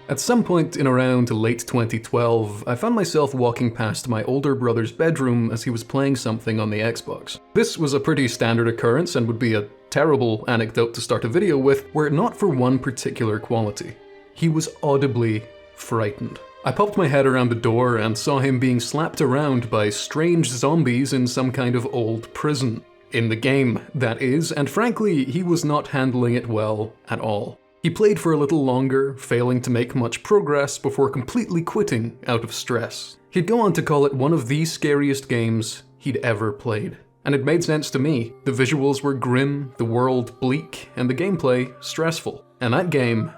At some point in around late 2012, I found myself walking past my older brother's bedroom as he was playing something on the Xbox. This was a pretty standard occurrence and would be a terrible anecdote to start a video with were it not for one particular quality. He was audibly frightened. I popped my head around the door and saw him being slapped around by strange zombies in some kind of old prison. In the game, that is, and frankly, he was not handling it well at all. He played for a little longer, failing to make much progress before completely quitting out of stress. He'd go on to call it one of the scariest games he'd ever played. And it made sense to me. The visuals were grim, the world bleak, and the gameplay stressful. And that game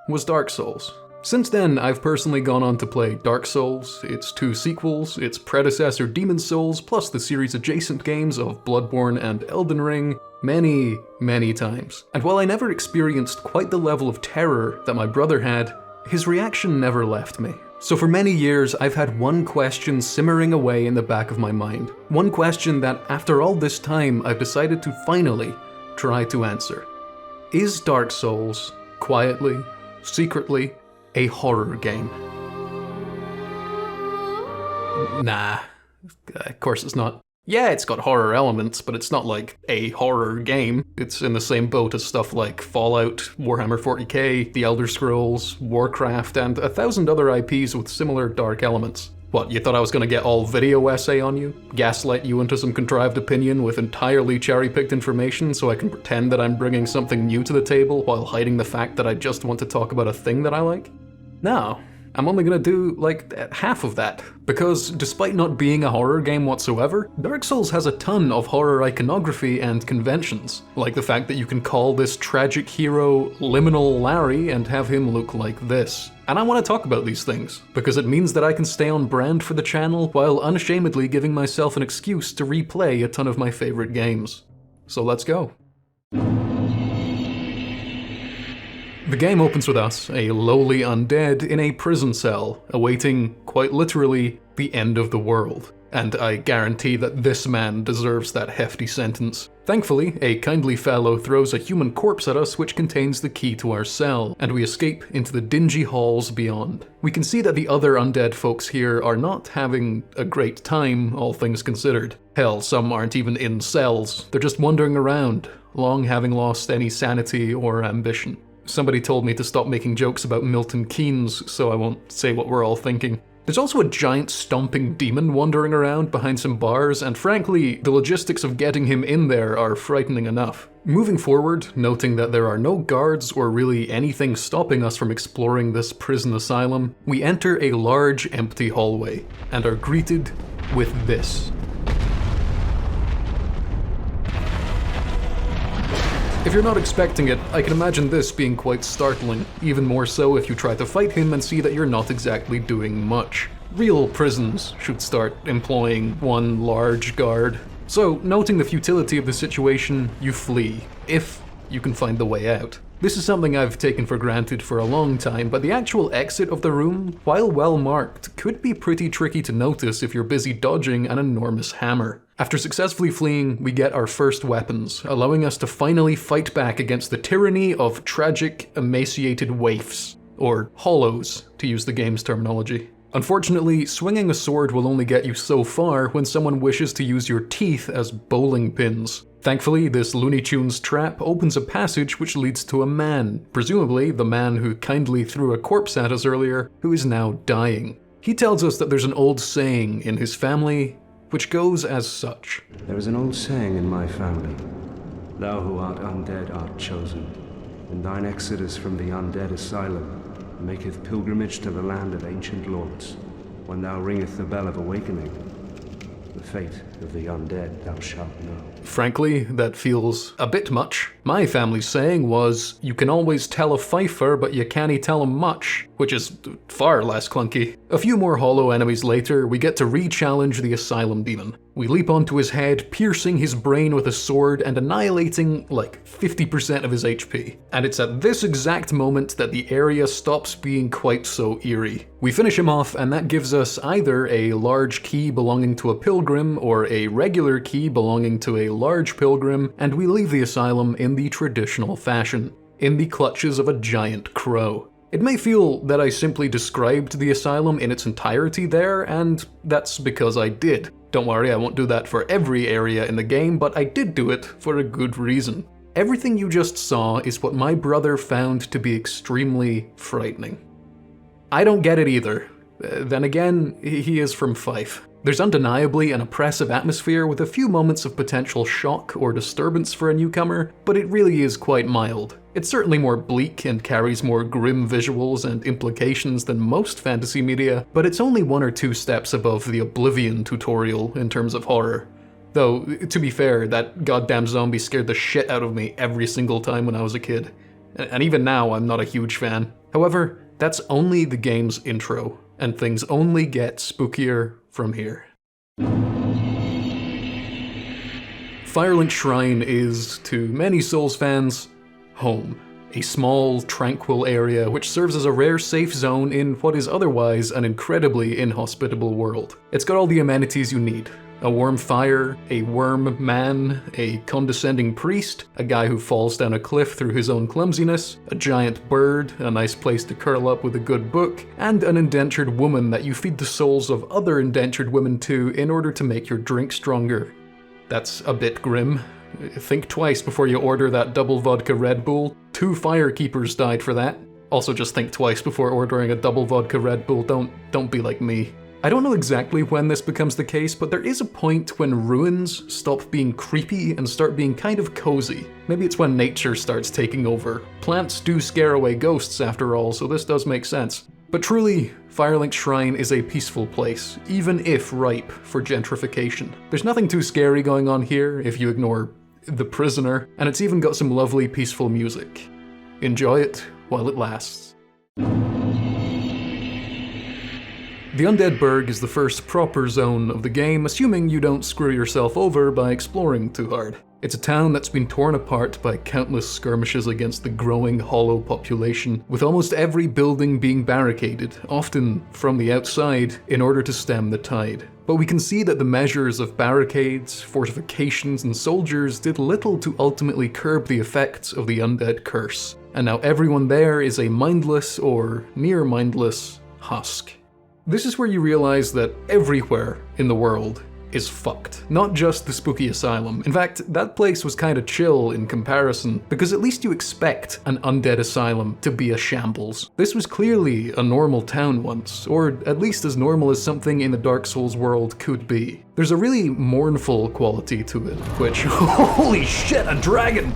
was Dark Souls. Since then, I've personally gone on to play Dark Souls, its 2 sequels, its predecessor Demon Souls, plus the series adjacent games of Bloodborne and Elden Ring, many times. And while I never experienced quite the level of terror that my brother had, his reaction never left me. So for many years, I've had one question simmering away in the back of my mind. One question that, after all this time, I've decided to finally try to answer. Is Dark Souls, quietly, secretly, a horror game? Nah, of course it's not. Yeah, it's got horror elements, but it's not like a horror game. It's in the same boat as stuff like Fallout, Warhammer 40k, The Elder Scrolls, Warcraft, and 1,000 other IPs with similar dark elements. What, you thought I was gonna get all video essay on you? Gaslight you into some contrived opinion with entirely cherry-picked information so I can pretend that I'm bringing something new to the table while hiding the fact that I just want to talk about a thing that I like? No. I'm only gonna do, like, half of that. Because despite not being a horror game whatsoever, Dark Souls has a ton of horror iconography and conventions. Like the fact that you can call this tragic hero Liminal Larry and have him look like this. And I want to talk about these things, because it means that I can stay on brand for the channel while unashamedly giving myself an excuse to replay a ton of my favorite games. So let's go. The game opens with us, a lowly undead in a prison cell, awaiting, quite literally, the end of the world. And I guarantee that this man deserves that hefty sentence. Thankfully, a kindly fellow throws a human corpse at us which contains the key to our cell, and we escape into the dingy halls beyond. We can see that the other undead folks here are not having a great time, all things considered. Hell, some aren't even in cells, they're just wandering around, long having lost any sanity or ambition. Somebody told me to stop making jokes about Milton Keynes, so I won't say what we're all thinking. There's also a giant stomping demon wandering around behind some bars, and frankly, the logistics of getting him in there are frightening enough. Moving forward, noting that there are no guards or really anything stopping us from exploring this prison asylum, we enter a large empty hallway, and are greeted with this. If you're not expecting it, I can imagine this being quite startling, even more so if you try to fight him and see that you're not exactly doing much. Real prisons should start employing one large guard. So, noting the futility of the situation, you flee, if you can find the way out. This is something I've taken for granted for a long time, but the actual exit of the room, while well marked, could be pretty tricky to notice if you're busy dodging an enormous hammer. After successfully fleeing, we get our first weapons, allowing us to finally fight back against the tyranny of tragic, emaciated waifs, or hollows, to use the game's terminology. Unfortunately, swinging a sword will only get you so far when someone wishes to use your teeth as bowling pins. Thankfully, this Looney Tunes trap opens a passage which leads to a man, presumably the man who kindly threw a corpse at us earlier, who is now dying. He tells us that there's an old saying in his family, which goes as such. There is an old saying in my family, thou who art undead art chosen, and thine exodus from the Undead Asylum maketh pilgrimage to the land of ancient lords. When thou ringeth the bell of awakening, the fate of the undead thou shalt know. Frankly, that feels a bit much. My family's saying was, you can always tell a fifer, but you can't tell him much, which is far less clunky. A few more hollow enemies later, we get to re-challenge the asylum demon. We leap onto his head, piercing his brain with a sword and annihilating like 50% of his HP. And it's at this exact moment that the area stops being quite so eerie. We finish him off, and that gives us either a large key belonging to a pilgrim or a regular key belonging to a large pilgrim, and we leave the asylum in the traditional fashion, in the clutches of a giant crow. It may feel that I simply described the asylum in its entirety there, and that's because I did. Don't worry, I won't do that for every area in the game, but I did do it for a good reason. Everything you just saw is what my brother found to be extremely frightening. I don't get it either. Then again, he is from Fife. There's undeniably an oppressive atmosphere with a few moments of potential shock or disturbance for a newcomer, but it really is quite mild. It's certainly more bleak and carries more grim visuals and implications than most fantasy media, but it's only 1 or 2 steps above the Oblivion tutorial in terms of horror. Though, to be fair, that goddamn zombie scared the shit out of me every single time when I was a kid. And even now, I'm not a huge fan. However, that's only the game's intro, and things only get spookier from here. Firelink Shrine is, to many Souls fans, home. A small, tranquil area which serves as a rare safe zone in what is otherwise an incredibly inhospitable world. It's got all the amenities you need. A warm fire, a worm man, a condescending priest, a guy who falls down a cliff through his own clumsiness, a giant bird, a nice place to curl up with a good book, and an indentured woman that you feed the souls of other indentured women to in order to make your drink stronger. That's a bit grim. Think twice before you order that double vodka Red Bull. 2 firekeepers died for that. Also just think twice before ordering a double vodka Red Bull, don't be like me. I don't know exactly when this becomes the case, but there is a point when ruins stop being creepy and start being kind of cozy. Maybe it's when nature starts taking over. Plants do scare away ghosts after all, so this does make sense. But truly, Firelink Shrine is a peaceful place, even if ripe for gentrification. There's nothing too scary going on here if you ignore the prisoner, and it's even got some lovely peaceful music. Enjoy it while it lasts. The Undead Burg is the first proper zone of the game, assuming you don't screw yourself over by exploring too hard. It's a town that's been torn apart by countless skirmishes against the growing hollow population, with almost every building being barricaded, often from the outside, in order to stem the tide. But we can see that the measures of barricades, fortifications, and soldiers did little to ultimately curb the effects of the undead curse, and now everyone there is a mindless or near-mindless husk. This is where you realize that everywhere in the world is fucked. Not just the spooky asylum. In fact, that place was kinda chill in comparison, because at least you expect an undead asylum to be a shambles. This was clearly a normal town once, or at least as normal as something in the Dark Souls world could be. There's a really mournful quality to it, which, holy shit, a dragon!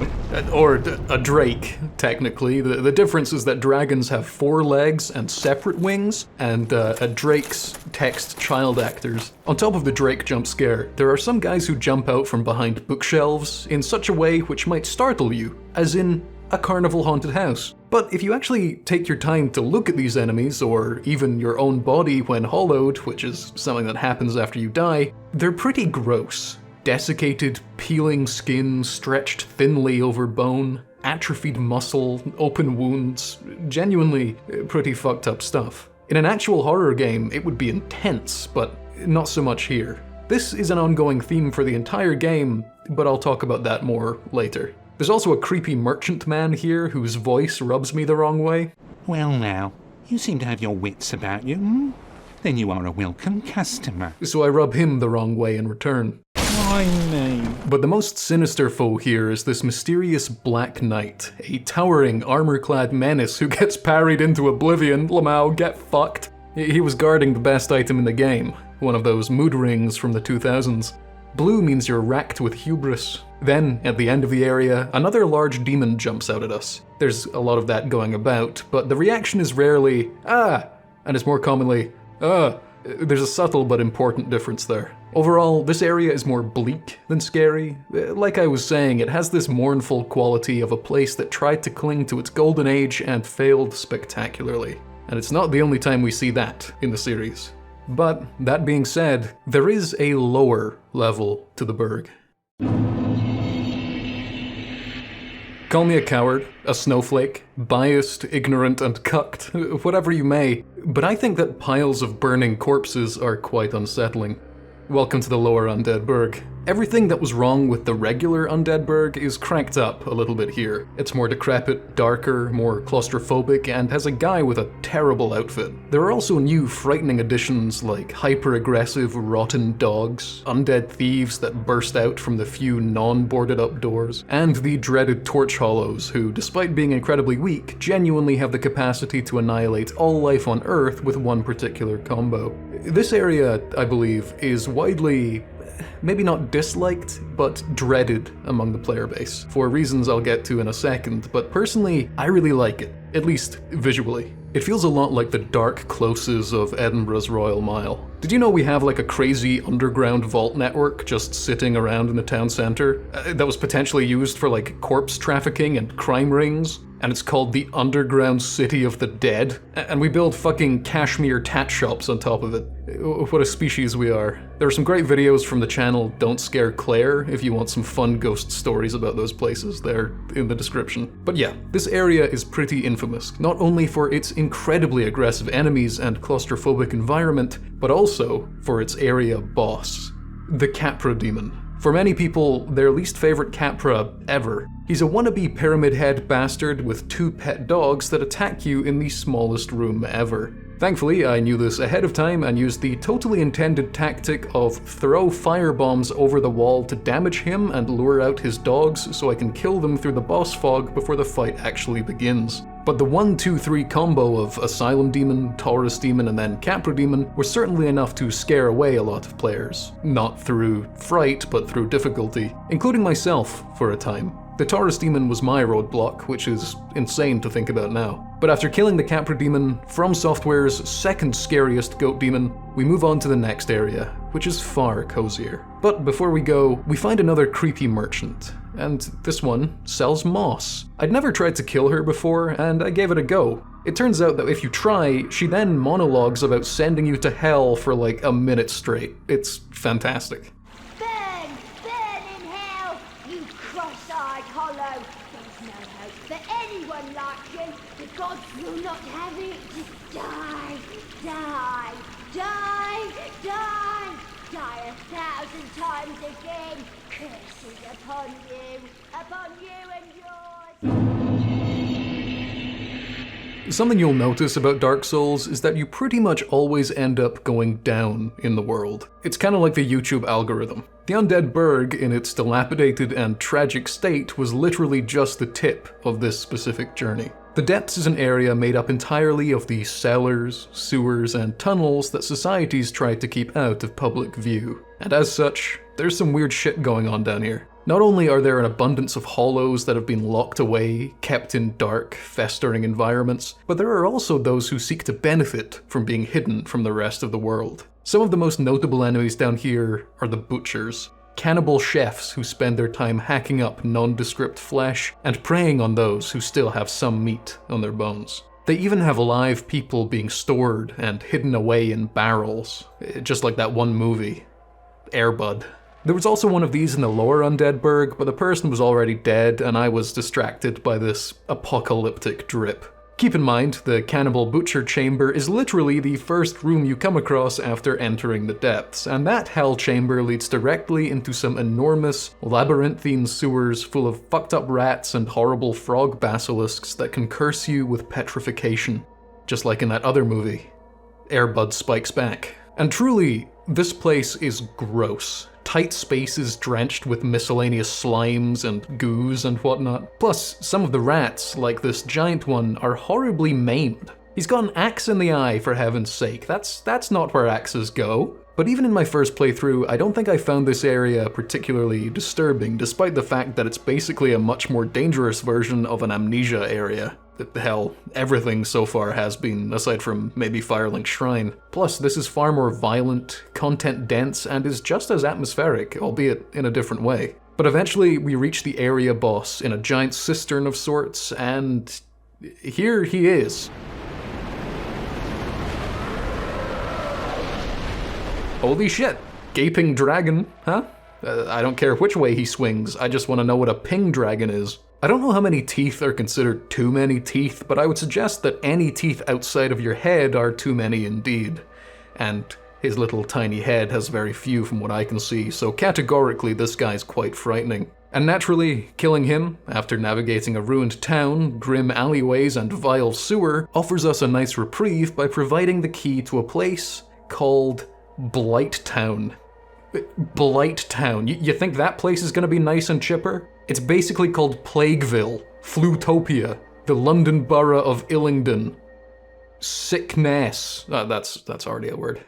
Or a drake, technically. The difference is that dragons have 4 legs and separate wings, and a drake's text child actors. On top of the drake jump scare, there are some guys who jump out from behind bookshelves in such a way which might startle you, as in a carnival haunted house. But if you actually take your time to look at these enemies, or even your own body when hollowed, which is something that happens after you die, they're pretty gross. Desiccated, peeling skin stretched thinly over bone, atrophied muscle, open wounds, genuinely pretty fucked up stuff. In an actual horror game, it would be intense, but not so much here. This is an ongoing theme for the entire game, but I'll talk about that more later. There's also a creepy merchant man here whose voice rubs me the wrong way. Well now, you seem to have your wits about you, hmm? Then you are a welcome customer. So I rub him the wrong way in return. Why me? But the most sinister foe here is this mysterious Black Knight, a towering, armor-clad menace who gets parried into oblivion. Lamau, get fucked. He was guarding the best item in the game, one of those mood rings from the 2000s. Blue means you're racked with hubris. Then, at the end of the area, another large demon jumps out at us. There's a lot of that going about, but the reaction is rarely, ah, and it's more commonly, ah. There's a subtle but important difference there. Overall, this area is more bleak than scary. Like I was saying, it has this mournful quality of a place that tried to cling to its golden age and failed spectacularly. And it's not the only time we see that in the series. But, that being said, there is a lower level to the Burg. Call me a coward, a snowflake, biased, ignorant, and cucked, whatever you may, but I think that piles of burning corpses are quite unsettling. Welcome to the lower Undead Burg. Everything that was wrong with the regular Undead Burg is cranked up a little bit here. It's more decrepit, darker, more claustrophobic, and has a guy with a terrible outfit. There are also new frightening additions like hyper-aggressive rotten dogs, undead thieves that burst out from the few non-boarded up doors, and the dreaded torch hollows who, despite being incredibly weak, genuinely have the capacity to annihilate all life on Earth with one particular combo. This area, I believe, is widely, maybe not disliked, but dreaded among the player base, for reasons I'll get to in a second, but personally, I really like it, at least visually. It feels a lot like the dark closes of Edinburgh's Royal Mile. Did you know we have like a crazy underground vault network just sitting around in the town centre that was potentially used for like corpse trafficking and crime rings? And it's called the Underground City of the Dead. And we build fucking cashmere tat shops on top of it. What a species we are. There are some great videos from the channel Don't Scare Claire if you want some fun ghost stories about those places. They're in the description. But yeah, this area is pretty infamous, not only for its incredibly aggressive enemies and claustrophobic environment, but also for its area boss, the Capra Demon. For many people, their least favorite Capra ever. He's a wannabe pyramid head bastard with 2 pet dogs that attack you in the smallest room ever. Thankfully, I knew this ahead of time and used the totally intended tactic of throw firebombs over the wall to damage him and lure out his dogs so I can kill them through the boss fog before the fight actually begins. But the 1-2-3 combo of Asylum Demon, Taurus Demon, and then Capra Demon was certainly enough to scare away a lot of players. Not through fright, but through difficulty, including myself for a time. The Taurus Demon was my roadblock, which is insane to think about now. But after killing the Capra Demon, From Software's second scariest goat demon, we move on to the next area, which is far cozier. But before we go, we find another creepy merchant, and this one sells moss. I'd never tried to kill her before, and I gave it a go. It turns out that if you try, she then monologues about sending you to hell for like a minute straight. It's fantastic. Gods will not have it. Die, die, die, die, die 1,000 times again. Curses upon you and yours. Something you'll notice about Dark Souls is that you pretty much always end up going down in the world. It's kind of like the YouTube algorithm. The Undead Burg, in its dilapidated and tragic state, was literally just the tip of this specific journey. The Depths is an area made up entirely of the cellars, sewers, and tunnels that societies tried to keep out of public view. And as such, there's some weird shit going on down here. Not only are there an abundance of hollows that have been locked away, kept in dark, festering environments, but there are also those who seek to benefit from being hidden from the rest of the world. Some of the most notable enemies down here are the Butchers. Cannibal chefs who spend their time hacking up nondescript flesh and preying on those who still have some meat on their bones. They even have live people being stored and hidden away in barrels, just like that one movie, Air Bud. There was also one of these in the lower Undead Burg, but the person was already dead and I was distracted by this apocalyptic drip. Keep in mind, the Cannibal Butcher Chamber is literally the first room you come across after entering the Depths, and that hell chamber leads directly into some enormous, labyrinthine sewers full of fucked up rats and horrible frog basilisks that can curse you with petrification, just like in that other movie, Air Bud Spikes Back. And truly, this place is gross. Tight spaces drenched with miscellaneous slimes and goos and whatnot. Plus, some of the rats, like this giant one, are horribly maimed. He's got an axe in the eye, for heaven's sake. That's not where axes go. But even in my first playthrough, I don't think I found this area particularly disturbing, despite the fact that it's basically a much more dangerous version of an Amnesia area. Hell, everything so far has been, aside from maybe Firelink Shrine. Plus, this is far more violent, content-dense, and is just as atmospheric, albeit in a different way. But eventually, we reach the area boss in a giant cistern of sorts, and here he is. Holy shit, gaping dragon, huh? I don't care which way he swings, I just want to know what a ping dragon is. I don't know how many teeth are considered too many teeth, but I would suggest that any teeth outside of your head are too many indeed. And His little tiny head has very few from what I can see, so categorically this guy's quite frightening. And naturally, killing him, after navigating a ruined town, grim alleyways, and vile sewer, offers us a nice reprieve by providing the key to a place called Blighttown. Blighttown. You think that place is gonna be nice and chipper? It's basically called Plagueville, Flutopia, the London borough of Illingdon. Sickness. That's already a word.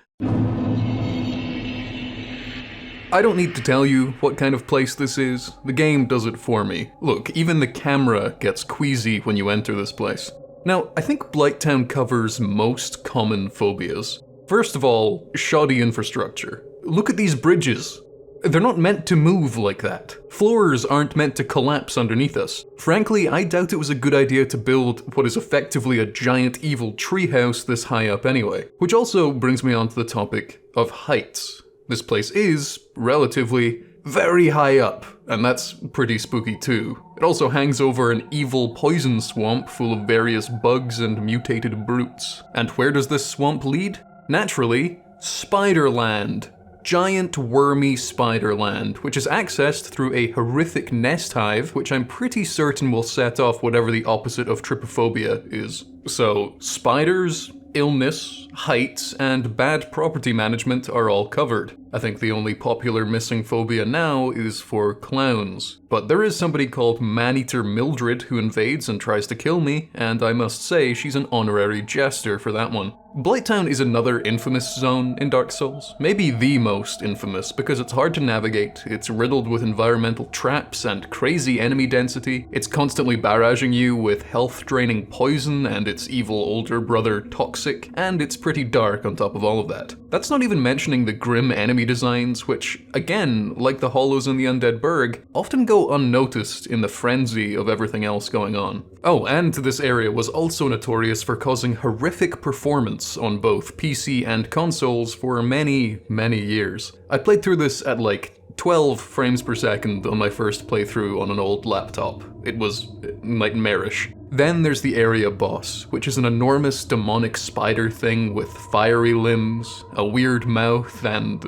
I don't need to tell you what kind of place this is. The game does it for me. Look, even the camera gets queasy when you enter this place. Now, I think Blighttown covers most common phobias. First of all, shoddy infrastructure. Look at these bridges. They're not meant to move like that. Floors aren't meant to collapse underneath us. Frankly, I doubt it was a good idea to build what is effectively a giant evil treehouse this high up anyway. Which also brings me on to the topic of heights. This place is, relatively, very high up, and that's pretty spooky too. It also hangs over an evil poison swamp full of various bugs and mutated brutes. And where does this swamp lead? Naturally, Spiderland. Giant wormy Spiderland, which is accessed through a horrific nest hive, which I'm pretty certain will set off whatever the opposite of trypophobia is. So, spiders, illness, heights, and bad property management are all covered. I think the only popular missing phobia now is for clowns. But there is somebody called Maneater Mildred who invades and tries to kill me, and I must say she's an honorary jester for that one. Blighttown is another infamous zone in Dark Souls. Maybe the most infamous, because it's hard to navigate, it's riddled with environmental traps and crazy enemy density, it's constantly barraging you with health-draining poison and its evil older brother Toxic, and it's pretty dark on top of all of that. That's not even mentioning the grim enemy designs, which, again, like the hollows in the Undead Burg, often go unnoticed in the frenzy of everything else going on. Oh, and this area was also notorious for causing horrific performance on both PC and consoles for many, many years. I played through this at like 12 frames per second on my first playthrough on an old laptop. It was nightmarish. Then there's the area boss, which is an enormous demonic spider thing with fiery limbs, a weird mouth, and...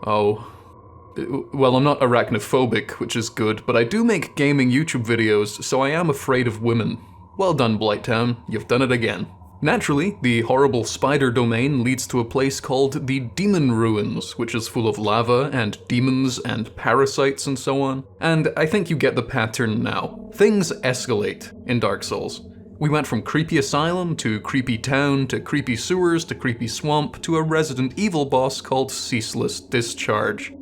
oh... well, I'm not arachnophobic, which is good, but I do make gaming YouTube videos, so I am afraid of women. Well done, Blighttown, you've done it again. Naturally, the horrible spider domain leads to a place called the Demon Ruins, which is full of lava and demons and parasites and so on. And I think you get the pattern now. Things escalate in Dark Souls. We went from creepy asylum to creepy town to creepy sewers to creepy swamp to a Resident Evil boss called Ceaseless Discharge.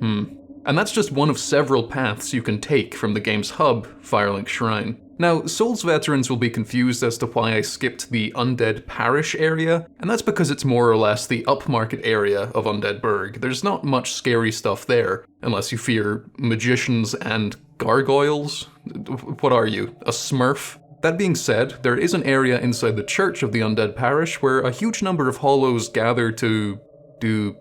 And that's just one of several paths you can take from the game's hub, Firelink Shrine. Now, Souls veterans will be confused as to why I skipped the Undead Parish area, and that's because it's more or less the upmarket area of Undead Burg. There's not much scary stuff there, unless you fear magicians and gargoyles. What are you, a smurf? That being said, there is an area inside the church of the Undead Parish where a huge number of hollows gather to do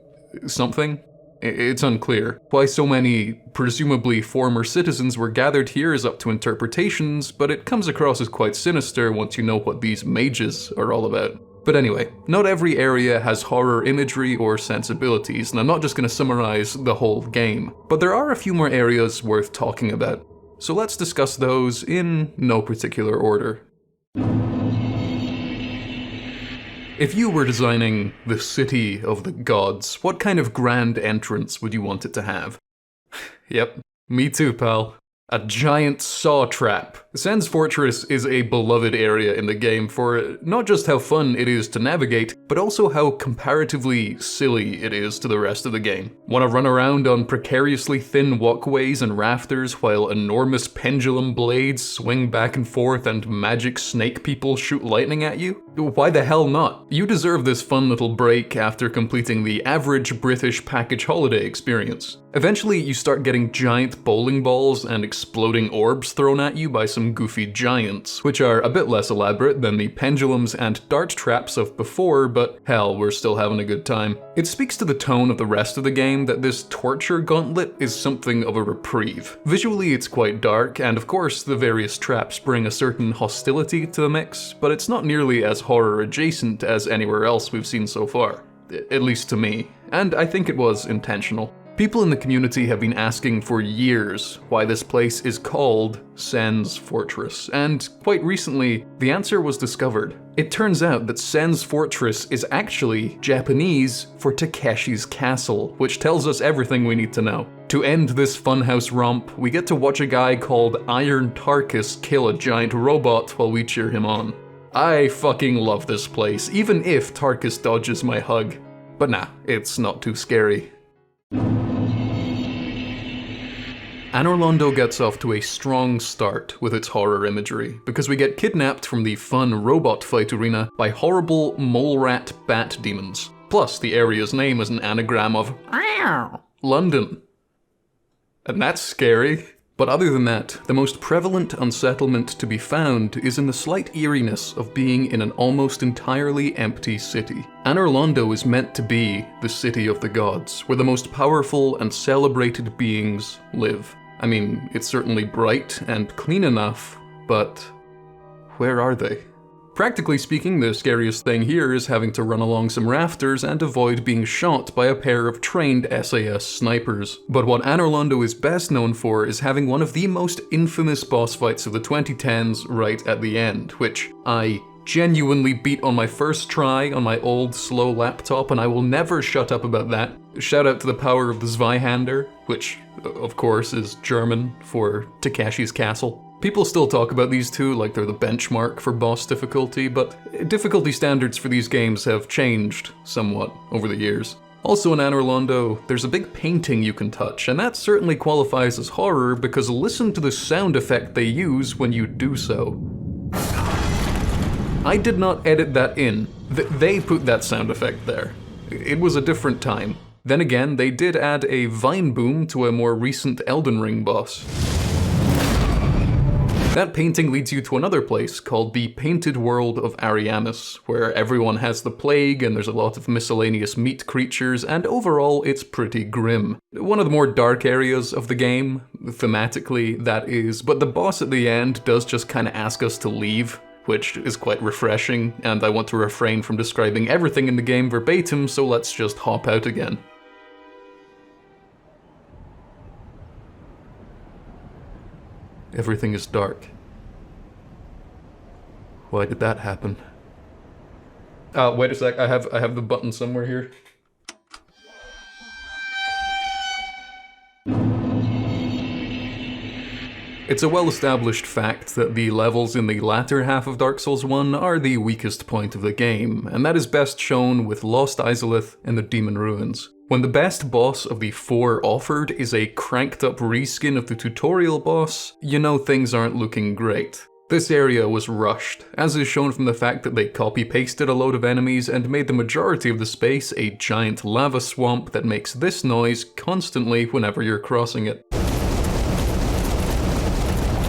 something. It's unclear. Why so many, presumably former citizens were gathered here is up to interpretations, but it comes across as quite sinister once you know what these mages are all about. But anyway, not every area has horror imagery or sensibilities, and I'm not just going to summarize the whole game. But there are a few more areas worth talking about. So let's discuss those in no particular order. If you were designing the city of the gods, what kind of grand entrance would you want it to have? Yep, me too, pal. A giant saw trap. Sen's Fortress is a beloved area in the game for not just how fun it is to navigate, but also how comparatively silly it is to the rest of the game. Want to run around on precariously thin walkways and rafters while enormous pendulum blades swing back and forth and magic snake people shoot lightning at you? Why the hell not? You deserve this fun little break after completing the average British package holiday experience. Eventually, you start getting giant bowling balls and exploding orbs thrown at you by some goofy giants, which are a bit less elaborate than the pendulums and dart traps of before, but hell, we're still having a good time. It speaks to the tone of the rest of the game that this torture gauntlet is something of a reprieve. Visually, it's quite dark, and of course, the various traps bring a certain hostility to the mix, but it's not nearly as horror adjacent as anywhere else we've seen so far. At least to me. And I think it was intentional. People in the community have been asking for years why this place is called Sen's Fortress, and quite recently, the answer was discovered. It turns out that Sen's Fortress is actually Japanese for Takeshi's Castle, which tells us everything we need to know. To end this funhouse romp, we get to watch a guy called Iron Tarkus kill a giant robot while we cheer him on. I fucking love this place, even if Tarkus dodges my hug. But nah, it's not too scary. Anor Londo gets off to a strong start with its horror imagery, because we get kidnapped from the fun robot fight arena by horrible mole rat bat demons. Plus, the area's name is an anagram of London. And that's scary. But other than that, the most prevalent unsettlement to be found is in the slight eeriness of being in an almost entirely empty city. Anor Londo is meant to be the city of the gods, where the most powerful and celebrated beings live. I mean, it's certainly bright and clean enough, but where are they? Practically speaking, the scariest thing here is having to run along some rafters and avoid being shot by a pair of trained SAS snipers. But what Anor Londo is best known for is having one of the most infamous boss fights of the 2010s right at the end, which I genuinely beat on my first try on my old slow laptop, and I will never shut up about that. Shout out to the power of the Zweihander, which of course is German for Takeshi's Castle. People still talk about these two like they're the benchmark for boss difficulty, but difficulty standards for these games have changed somewhat over the years. Also in Anor Londo, there's a big painting you can touch, and that certainly qualifies as horror because listen to the sound effect they use when you do so. I did not edit that in. They put that sound effect there. It was a different time. Then again, they did add a vine boom to a more recent Elden Ring boss. That painting leads you to another place called the Painted World of Ariamis, where everyone has the plague and there's a lot of miscellaneous meat creatures, and overall it's pretty grim. One of the more dark areas of the game, thematically that is, but the boss at the end does just kinda ask us to leave, which is quite refreshing, and I want to refrain from describing everything in the game verbatim, so let's just hop out again. Everything is dark. Why did that happen? Wait a sec, I have the button somewhere here. It's a well-established fact that the levels in the latter half of Dark Souls 1 are the weakest point of the game, and that is best shown with Lost Izalith and the Demon Ruins. When the best boss of the 4 offered is a cranked up reskin of the tutorial boss, you know things aren't looking great. This area was rushed, as is shown from the fact that they copy-pasted a load of enemies and made the majority of the space a giant lava swamp that makes this noise constantly whenever you're crossing it.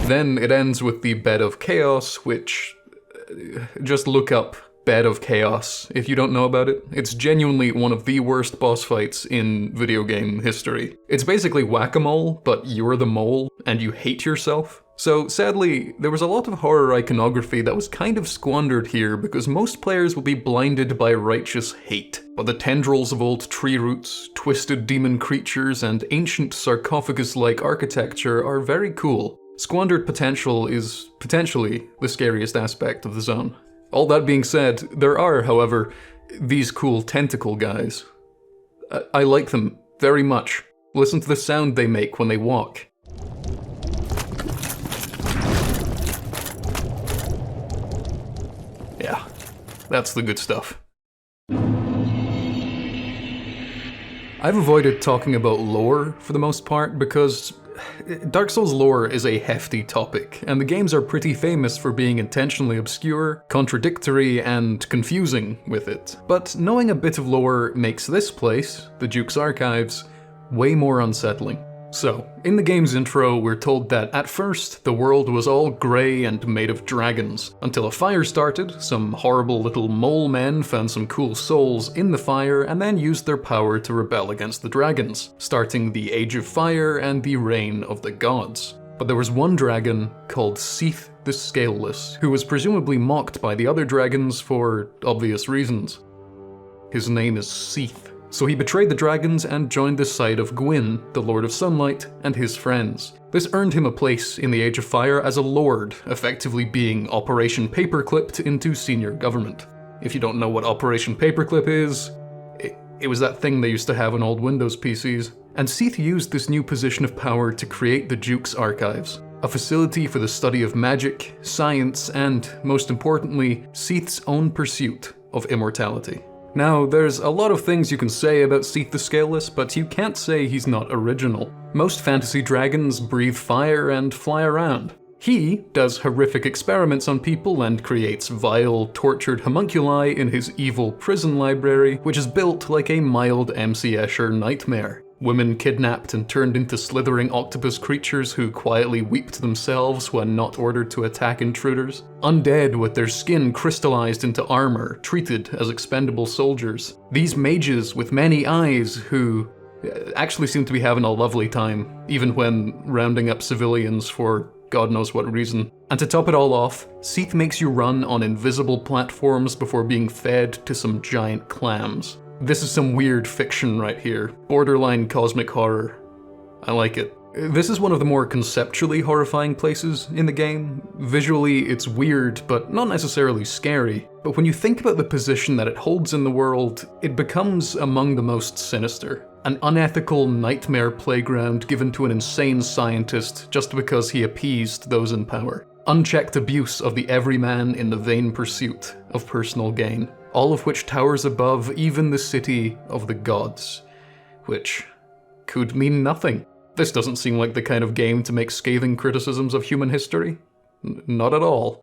Then it ends with the Bed of Chaos, which... just look up Bed of Chaos if you don't know about it. It's genuinely one of the worst boss fights in video game history. It's basically whack-a-mole, but you're the mole, and you hate yourself. So sadly, there was a lot of horror iconography that was kind of squandered here because most players will be blinded by righteous hate. But the tendrils of old tree roots, twisted demon creatures, and ancient sarcophagus-like architecture are very cool. Squandered potential is potentially the scariest aspect of the zone. All that being said, there are, however, these cool tentacle guys. I like them very much. Listen to the sound they make when they walk. Yeah, that's the good stuff. I've avoided talking about lore for the most part because Dark Souls lore is a hefty topic, and the games are pretty famous for being intentionally obscure, contradictory, and confusing with it. But knowing a bit of lore makes this place, the Duke's Archives, way more unsettling. So, in the game's intro, we're told that at first, the world was all grey and made of dragons, until a fire started, some horrible little mole men found some cool souls in the fire and then used their power to rebel against the dragons, starting the Age of Fire and the Reign of the Gods. But there was one dragon called Seath the Scaleless, who was presumably mocked by the other dragons for obvious reasons. His name is Seath. So he betrayed the dragons and joined the side of Gwyn, the Lord of Sunlight, and his friends. This earned him a place in the Age of Fire as a lord, effectively being Operation Paperclipped into senior government. If you don't know what Operation Paperclip is, it was that thing they used to have on old Windows PCs. And Seath used this new position of power to create the Duke's Archives, a facility for the study of magic, science, and, most importantly, Seath's own pursuit of immortality. Now, there's a lot of things you can say about Seath the Scaleless, but you can't say he's not original. Most fantasy dragons breathe fire and fly around. He does horrific experiments on people and creates vile, tortured homunculi in his evil prison library, which is built like a mild MC Escher nightmare. Women kidnapped and turned into slithering octopus creatures who quietly weep to themselves when not ordered to attack intruders. Undead with their skin crystallized into armor, treated as expendable soldiers. These mages with many eyes who actually seem to be having a lovely time, even when rounding up civilians for God knows what reason. And to top it all off, Seath makes you run on invisible platforms before being fed to some giant clams. This is some weird fiction right here. Borderline cosmic horror. I like it. This is one of the more conceptually horrifying places in the game. Visually, it's weird, but not necessarily scary. But when you think about the position that it holds in the world, it becomes among the most sinister. An unethical nightmare playground given to an insane scientist just because he appeased those in power. Unchecked abuse of the everyman in the vain pursuit of personal gain. All of which towers above even the city of the gods, which could mean nothing. This doesn't seem like the kind of game to make scathing criticisms of human history. Not at all.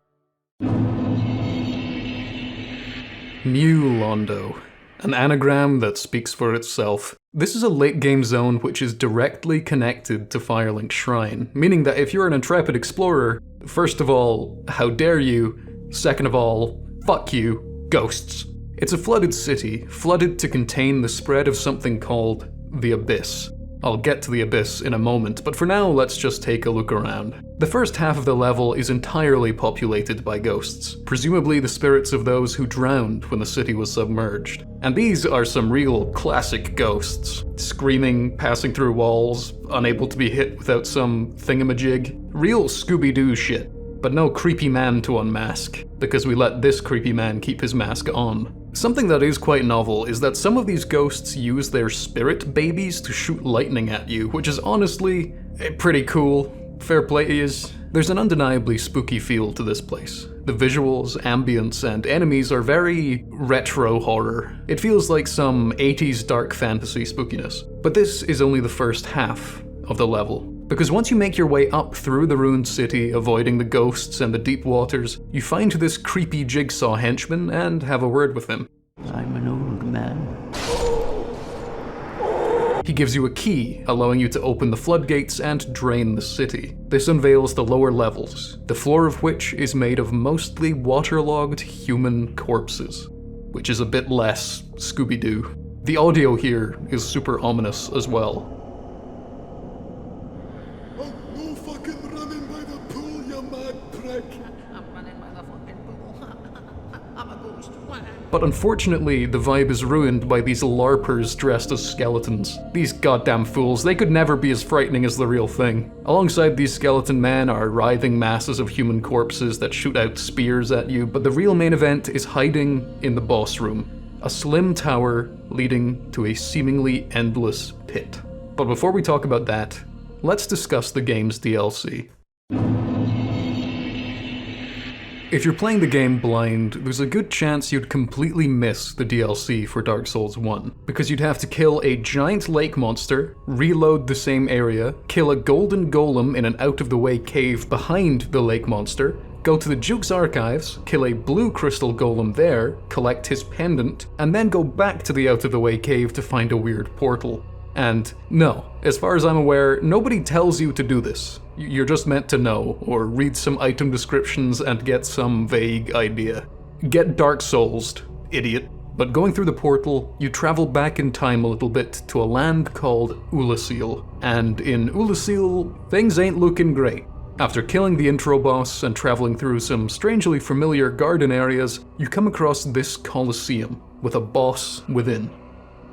New Londo. An anagram that speaks for itself. This is a late game zone which is directly connected to Firelink Shrine, meaning that if you're an intrepid explorer, first of all, how dare you? Second of all, fuck you. Ghosts. It's a flooded city, flooded to contain the spread of something called the Abyss. I'll get to the Abyss in a moment, but for now let's just take a look around. The first half of the level is entirely populated by ghosts, presumably the spirits of those who drowned when the city was submerged. And these are some real classic ghosts. Screaming, passing through walls, unable to be hit without some thingamajig. Real Scooby-Doo shit. But no creepy man to unmask, because we let this creepy man keep his mask on. Something that is quite novel is that some of these ghosts use their spirit babies to shoot lightning at you, which is honestly pretty cool. Fair play to yous. There's an undeniably spooky feel to this place. The visuals, ambience, and enemies are very retro horror. It feels like some 80s dark fantasy spookiness. But this is only the first half of the level. Because once you make your way up through the ruined city, avoiding the ghosts and the deep waters, you find this creepy jigsaw henchman and have a word with him. I'm an old man. He gives you a key, allowing you to open the floodgates and drain the city. This unveils the lower levels, the floor of which is made of mostly waterlogged human corpses, which is a bit less Scooby-Doo. The audio here is super ominous as well. But unfortunately, the vibe is ruined by these LARPers dressed as skeletons. These goddamn fools, they could never be as frightening as the real thing. Alongside these skeleton men are writhing masses of human corpses that shoot out spears at you, but the real main event is hiding in the boss room. A slim tower leading to a seemingly endless pit. But before we talk about that, let's discuss the game's DLC. If you're playing the game blind, there's a good chance you'd completely miss the DLC for Dark Souls 1, because you'd have to kill a giant lake monster, reload the same area, kill a golden golem in an out-of-the-way cave behind the lake monster, go to the Duke's Archives, kill a blue crystal golem there, collect his pendant, and then go back to the out-of-the-way cave to find a weird portal. And no, as far as I'm aware, nobody tells you to do this. You're just meant to know, or read some item descriptions and get some vague idea. Get Dark Souls'd, idiot. But going through the portal, you travel back in time a little bit to a land called Ulasil. And in Ulasil, things ain't looking great. After killing the intro boss and traveling through some strangely familiar garden areas, you come across this Colosseum, with a boss within.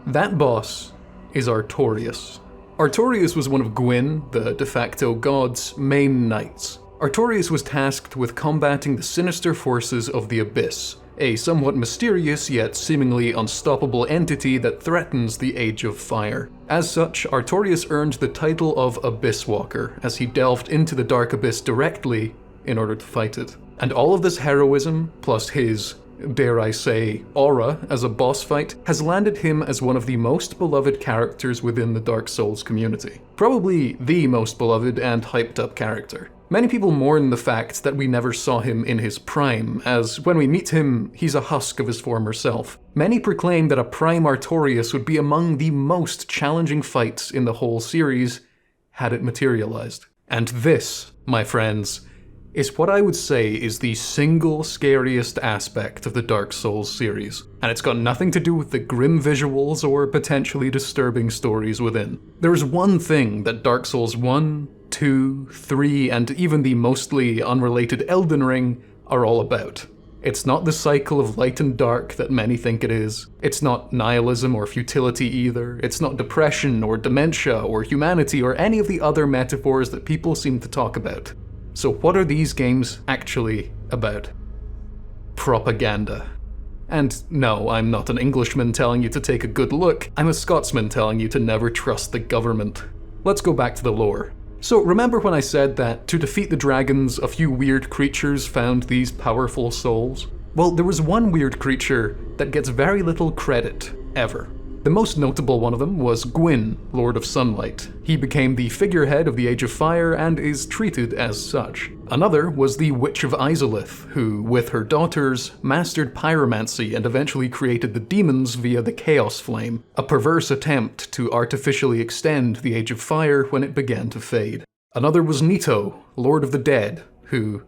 That boss is Artorias. Artorias was one of Gwyn, the de facto god's, main knights. Artorias was tasked with combating the sinister forces of the Abyss, a somewhat mysterious yet seemingly unstoppable entity that threatens the Age of Fire. As such, Artorias earned the title of Abyss Walker as he delved into the Dark Abyss directly in order to fight it. And all of this heroism, plus his, dare I say, aura as a boss fight, has landed him as one of the most beloved characters within the Dark Souls community. Probably the most beloved and hyped up character. Many people mourn the fact that we never saw him in his prime, as when we meet him, he's a husk of his former self. Many proclaim that a prime Artorias would be among the most challenging fights in the whole series, had it materialized. And this, my friends, is what I would say is the single scariest aspect of the Dark Souls series, and it's got nothing to do with the grim visuals or potentially disturbing stories within. There is one thing that Dark Souls 1, 2, 3, and even the mostly unrelated Elden Ring are all about. It's not the cycle of light and dark that many think it is. It's not nihilism or futility either. It's not depression or dementia or humanity or any of the other metaphors that people seem to talk about. So what are these games actually about? Propaganda. And no, I'm not an Englishman telling you to take a good look. I'm a Scotsman telling you to never trust the government. Let's go back to the lore. So remember when I said that to defeat the dragons, a few weird creatures found these powerful souls? Well, there was one weird creature that gets very little credit, ever. The most notable one of them was Gwyn, Lord of Sunlight. He became the figurehead of the Age of Fire and is treated as such. Another was the Witch of Izalith, who, with her daughters, mastered pyromancy and eventually created the demons via the Chaos Flame, a perverse attempt to artificially extend the Age of Fire when it began to fade. Another was Nito, Lord of the Dead, who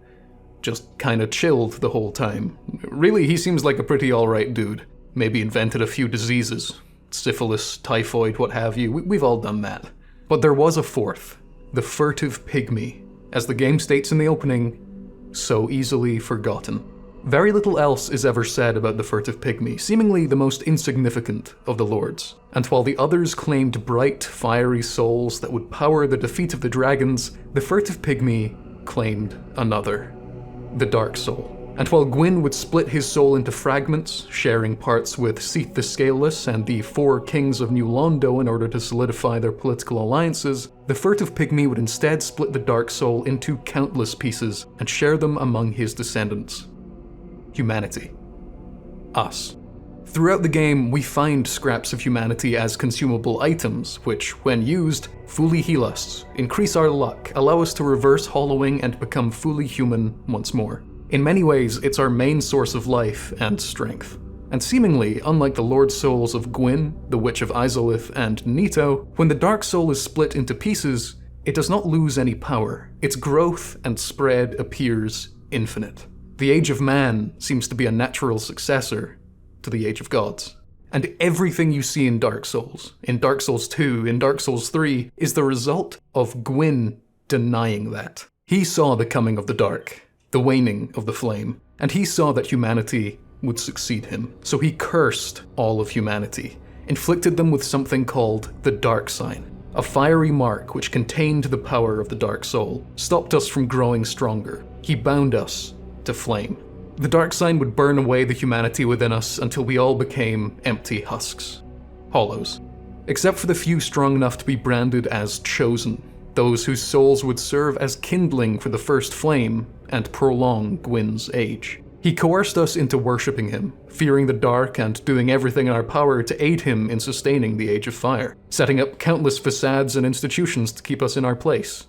just kinda chilled the whole time. Really, he seems like a pretty alright dude. Maybe invented a few diseases. Syphilis, typhoid, what have you, we've all done that. But there was a fourth, the Furtive Pygmy. As the game states in the opening, so easily forgotten. Very little else is ever said about the Furtive Pygmy, seemingly the most insignificant of the lords. And while the others claimed bright, fiery souls that would power the defeat of the dragons, the Furtive Pygmy claimed another, the Dark Soul. And while Gwyn would split his soul into fragments, sharing parts with Seath the Scaleless and the 4 kings of New Londo in order to solidify their political alliances, the Furtive Pygmy would instead split the Dark Soul into countless pieces and share them among his descendants. Humanity. Us. Throughout the game, we find scraps of humanity as consumable items, which, when used, fully heal us, increase our luck, allow us to reverse hollowing and become fully human once more. In many ways, it's our main source of life and strength. And seemingly, unlike the Lord Souls of Gwyn, the Witch of Izalith, and Nito, when the Dark Soul is split into pieces, it does not lose any power. Its growth and spread appears infinite. The Age of Man seems to be a natural successor to the Age of Gods. And everything you see in Dark Souls 2, in Dark Souls 3, is the result of Gwyn denying that. He saw the coming of the dark, the waning of the flame, and he saw that humanity would succeed him. So he cursed all of humanity, inflicted them with something called the Dark Sign, a fiery mark which contained the power of the Dark Soul, stopped us from growing stronger. He bound us to flame. The Dark Sign would burn away the humanity within us until we all became empty husks, hollows, except for the few strong enough to be branded as chosen, those whose souls would serve as kindling for the first flame and prolong Gwyn's age. He coerced us into worshipping him, fearing the dark and doing everything in our power to aid him in sustaining the Age of Fire, setting up countless facades and institutions to keep us in our place.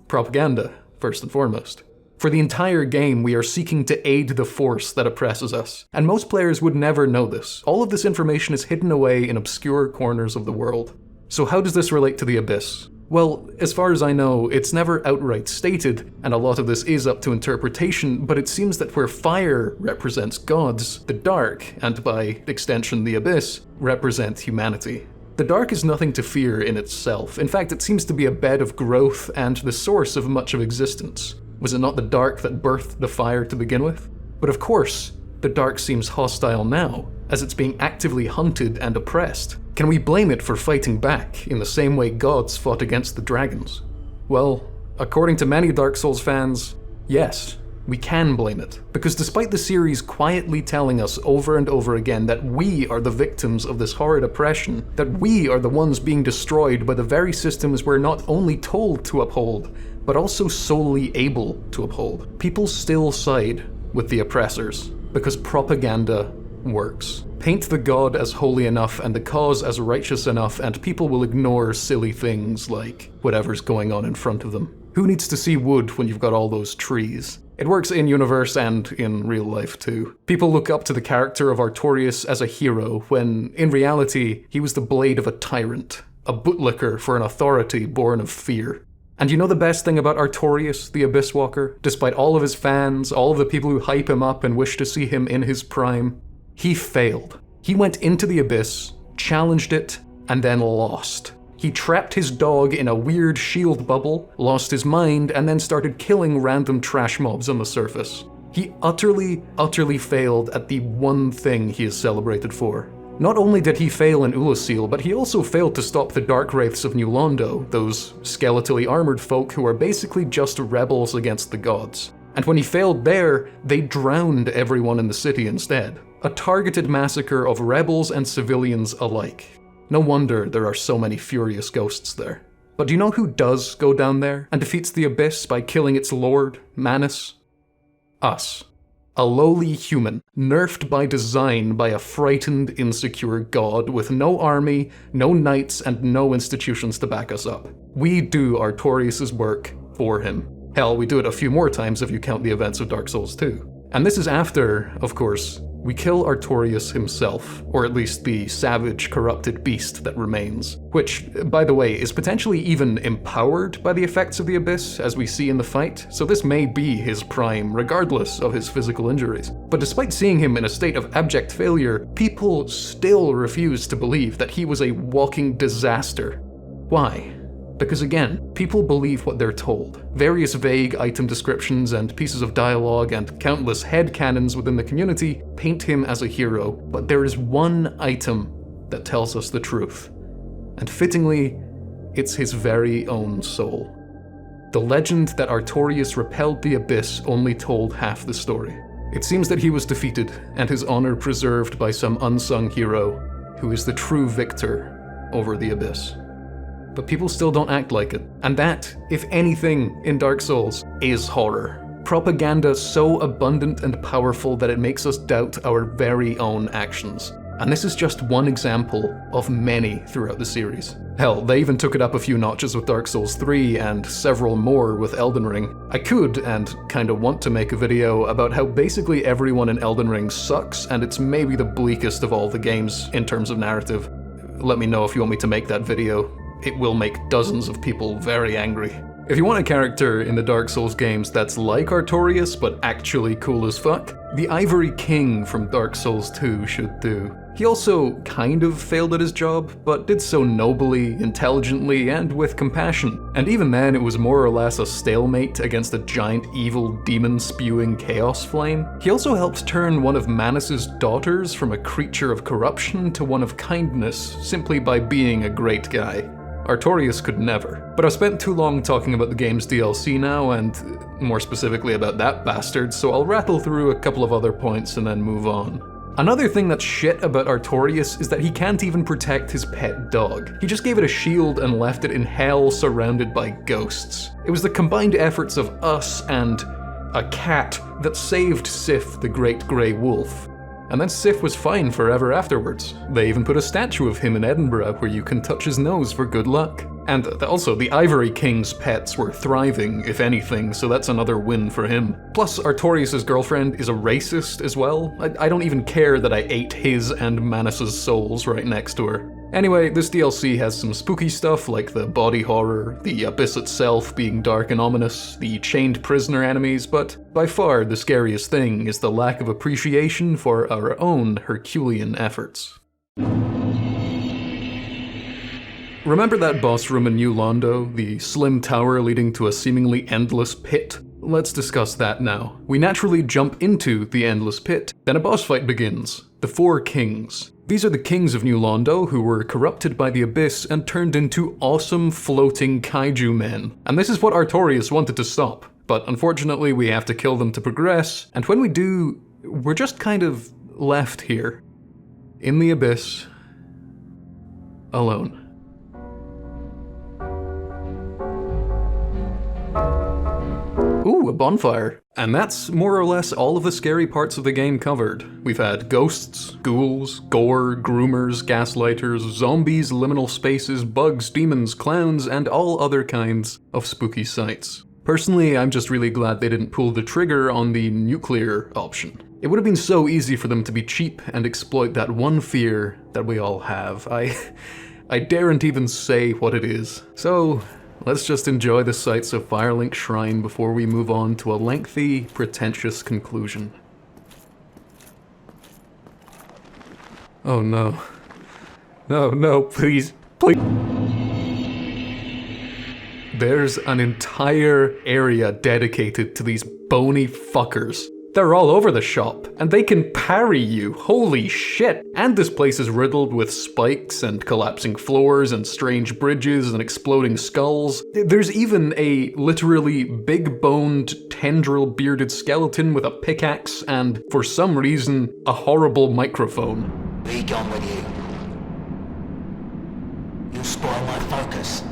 Propaganda, first and foremost. For the entire game, we are seeking to aid the force that oppresses us, and most players would never know this. All of this information is hidden away in obscure corners of the world. So how does this relate to the Abyss? Well, as far as I know, it's never outright stated, and a lot of this is up to interpretation, but it seems that where fire represents gods, the dark, and by extension the abyss, represent humanity. The dark is nothing to fear in itself. In fact, it seems to be a bed of growth and the source of much of existence. Was it not the dark that birthed the fire to begin with? But of course, the dark seems hostile now, as it's being actively hunted and oppressed? Can we blame it for fighting back in the same way gods fought against the dragons? Well, according to many Dark Souls fans, yes, we can blame it. Because despite the series quietly telling us over and over again that we are the victims of this horrid oppression, that we are the ones being destroyed by the very systems we're not only told to uphold, but also solely able to uphold, people still side with the oppressors, because propaganda works. Paint the god as holy enough and the cause as righteous enough, and people will ignore silly things like whatever's going on in front of them. Who needs to see wood when you've got all those trees? It works in-universe and in real life too. People look up to the character of Artorias as a hero, when in reality, he was the blade of a tyrant, a bootlicker for an authority born of fear. And you know the best thing about Artorias, the Abyss Walker? Despite all of his fans, all of the people who hype him up and wish to see him in his prime, he failed. He went into the Abyss, challenged it, and then lost. He trapped his dog in a weird shield bubble, lost his mind, and then started killing random trash mobs on the surface. He utterly failed at the one thing he is celebrated for. Not only did he fail in Ulasil, but he also failed to stop the Dark Wraiths of New Londo, those skeletally armored folk who are basically just rebels against the gods. And when he failed there, they drowned everyone in the city instead. A targeted massacre of rebels and civilians alike. No wonder there are so many furious ghosts there. But do you know who does go down there and defeats the Abyss by killing its lord, Manus? Us. A lowly human, nerfed by design by a frightened, insecure god with no army, no knights, and no institutions to back us up. We do Artorias' work for him. Hell, we do it a few more times if you count the events of Dark Souls 2. And this is after, of course, we kill Artorias himself, or at least the savage, corrupted beast that remains, which, by the way, is potentially even empowered by the effects of the Abyss, as we see in the fight, so this may be his prime, regardless of his physical injuries. But despite seeing him in a state of abject failure, people still refuse to believe that he was a walking disaster. Why? Because again, people believe what they're told. Various vague item descriptions and pieces of dialogue and countless headcanons within the community paint him as a hero, but there is one item that tells us the truth. And fittingly, it's his very own soul. The legend that Artorias repelled the Abyss only told half the story. It seems that he was defeated, and his honor preserved by some unsung hero, who is the true victor over the Abyss. But people still don't act like it. And that, if anything, in Dark Souls, is horror. Propaganda so abundant and powerful that it makes us doubt our very own actions. And this is just one example of many throughout the series. Hell, they even took it up a few notches with Dark Souls 3 and several more with Elden Ring. I could, and kinda want to make a video about how basically everyone in Elden Ring sucks, and it's maybe the bleakest of all the games in terms of narrative. Let me know if you want me to make that video. It will make dozens of people very angry. If you want a character in the Dark Souls games that's like Artorias but actually cool as fuck, the Ivory King from Dark Souls 2 should do. He also kind of failed at his job, but did so nobly, intelligently, and with compassion. And even then, it was more or less a stalemate against a giant evil demon-spewing chaos flame. He also helped turn one of Manus' daughters from a creature of corruption to one of kindness, simply by being a great guy. Artorias could never. But I've spent too long talking about the game's DLC now, and more specifically about that bastard, so I'll rattle through a couple of other points and then move on. Another thing that's shit about Artorias is that he can't even protect his pet dog. He just gave it a shield and left it in hell surrounded by ghosts. It was the combined efforts of us and a cat that saved Sif the Great Grey Wolf. And then Sif was fine forever afterwards. They even put a statue of him in Edinburgh where you can touch his nose for good luck. And also, the Ivory King's pets were thriving, if anything, so that's another win for him. Plus, Artorias' girlfriend is a racist as well. I don't even care that I ate his and Manus' souls right next to her. Anyway, this DLC has some spooky stuff like the body horror, the abyss itself being dark and ominous, the chained prisoner enemies, but by far the scariest thing is the lack of appreciation for our own Herculean efforts. Remember that boss room in New Londo, the slim tower leading to a seemingly endless pit? let's discuss that now. We naturally jump into the Endless Pit. Then a boss fight begins. The Four Kings. These are the kings of New Londo who were corrupted by the Abyss and turned into awesome floating kaiju men. And this is what Artorias wanted to stop. But unfortunately we have to kill them to progress, and when we do, we're just kind of left here. In the Abyss. Alone. Ooh, a bonfire. And that's more or less all of the scary parts of the game covered. We've had ghosts, ghouls, gore, groomers, gaslighters, zombies, liminal spaces, bugs, demons, clowns, and all other kinds of spooky sights. Personally, I'm just really glad they didn't pull the trigger on the nuclear option. It would have been so easy for them to be cheap and exploit that one fear that we all have. I daren't even say what it is. So, let's just enjoy the sights of Firelink Shrine before we move on to a lengthy, pretentious conclusion. Oh no. No, please, please. There's an entire area dedicated to these bony fuckers. They're all over the shop, and they can parry you, holy shit! And this place is riddled with spikes and collapsing floors and strange bridges and exploding skulls. There's even a literally big-boned, tendril-bearded skeleton with a pickaxe and, for some reason, a horrible microphone. Be gone with you. You spoil my focus.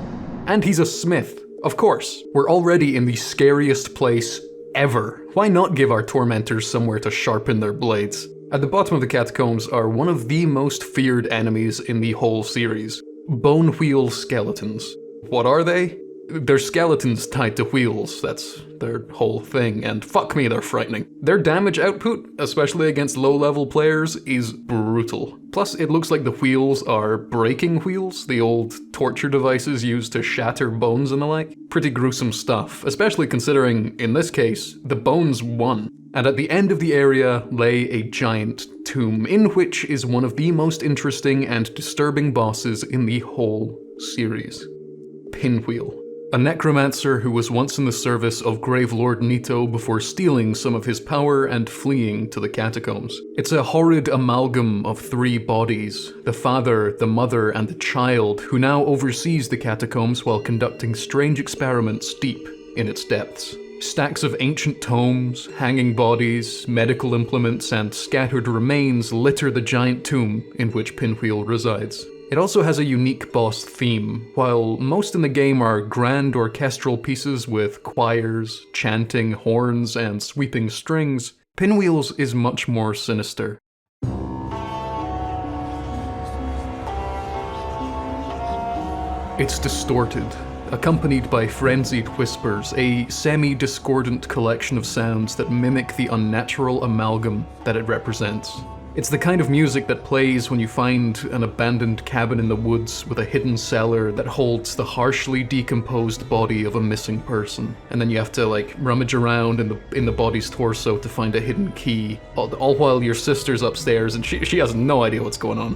And he's a smith, of course. We're already in the scariest place ever. Why not give our tormentors somewhere to sharpen their blades? At the bottom of the catacombs are one of the most feared enemies in the whole series. Bone wheel skeletons. What are they? They're skeletons tied to wheels, that's their whole thing, and fuck me, they're frightening. Their damage output, especially against low-level players, is brutal. Plus, it looks like the wheels are breaking wheels, the old torture devices used to shatter bones and the like. Pretty gruesome stuff, especially considering, in this case, the bones won. And at the end of the area lay a giant tomb, in which is one of the most interesting and disturbing bosses in the whole series. Pinwheel. A necromancer who was once in the service of Gravelord Nito before stealing some of his power and fleeing to the catacombs. It's a horrid amalgam of three bodies, the father, the mother, and the child, who now oversees the catacombs while conducting strange experiments deep in its depths. Stacks of ancient tomes, hanging bodies, medical implements, and scattered remains litter the giant tomb in which Pinwheel resides. It also has a unique boss theme. While most in the game are grand orchestral pieces with choirs, chanting, horns, and sweeping strings, Pinwheel's is much more sinister. It's distorted, accompanied by frenzied whispers, a semi-discordant collection of sounds that mimic the unnatural amalgam that it represents. It's the kind of music that plays when you find an abandoned cabin in the woods with a hidden cellar that holds the harshly decomposed body of a missing person. And then you have to rummage around in the body's torso to find a hidden key, all while your sister's upstairs and she has no idea what's going on.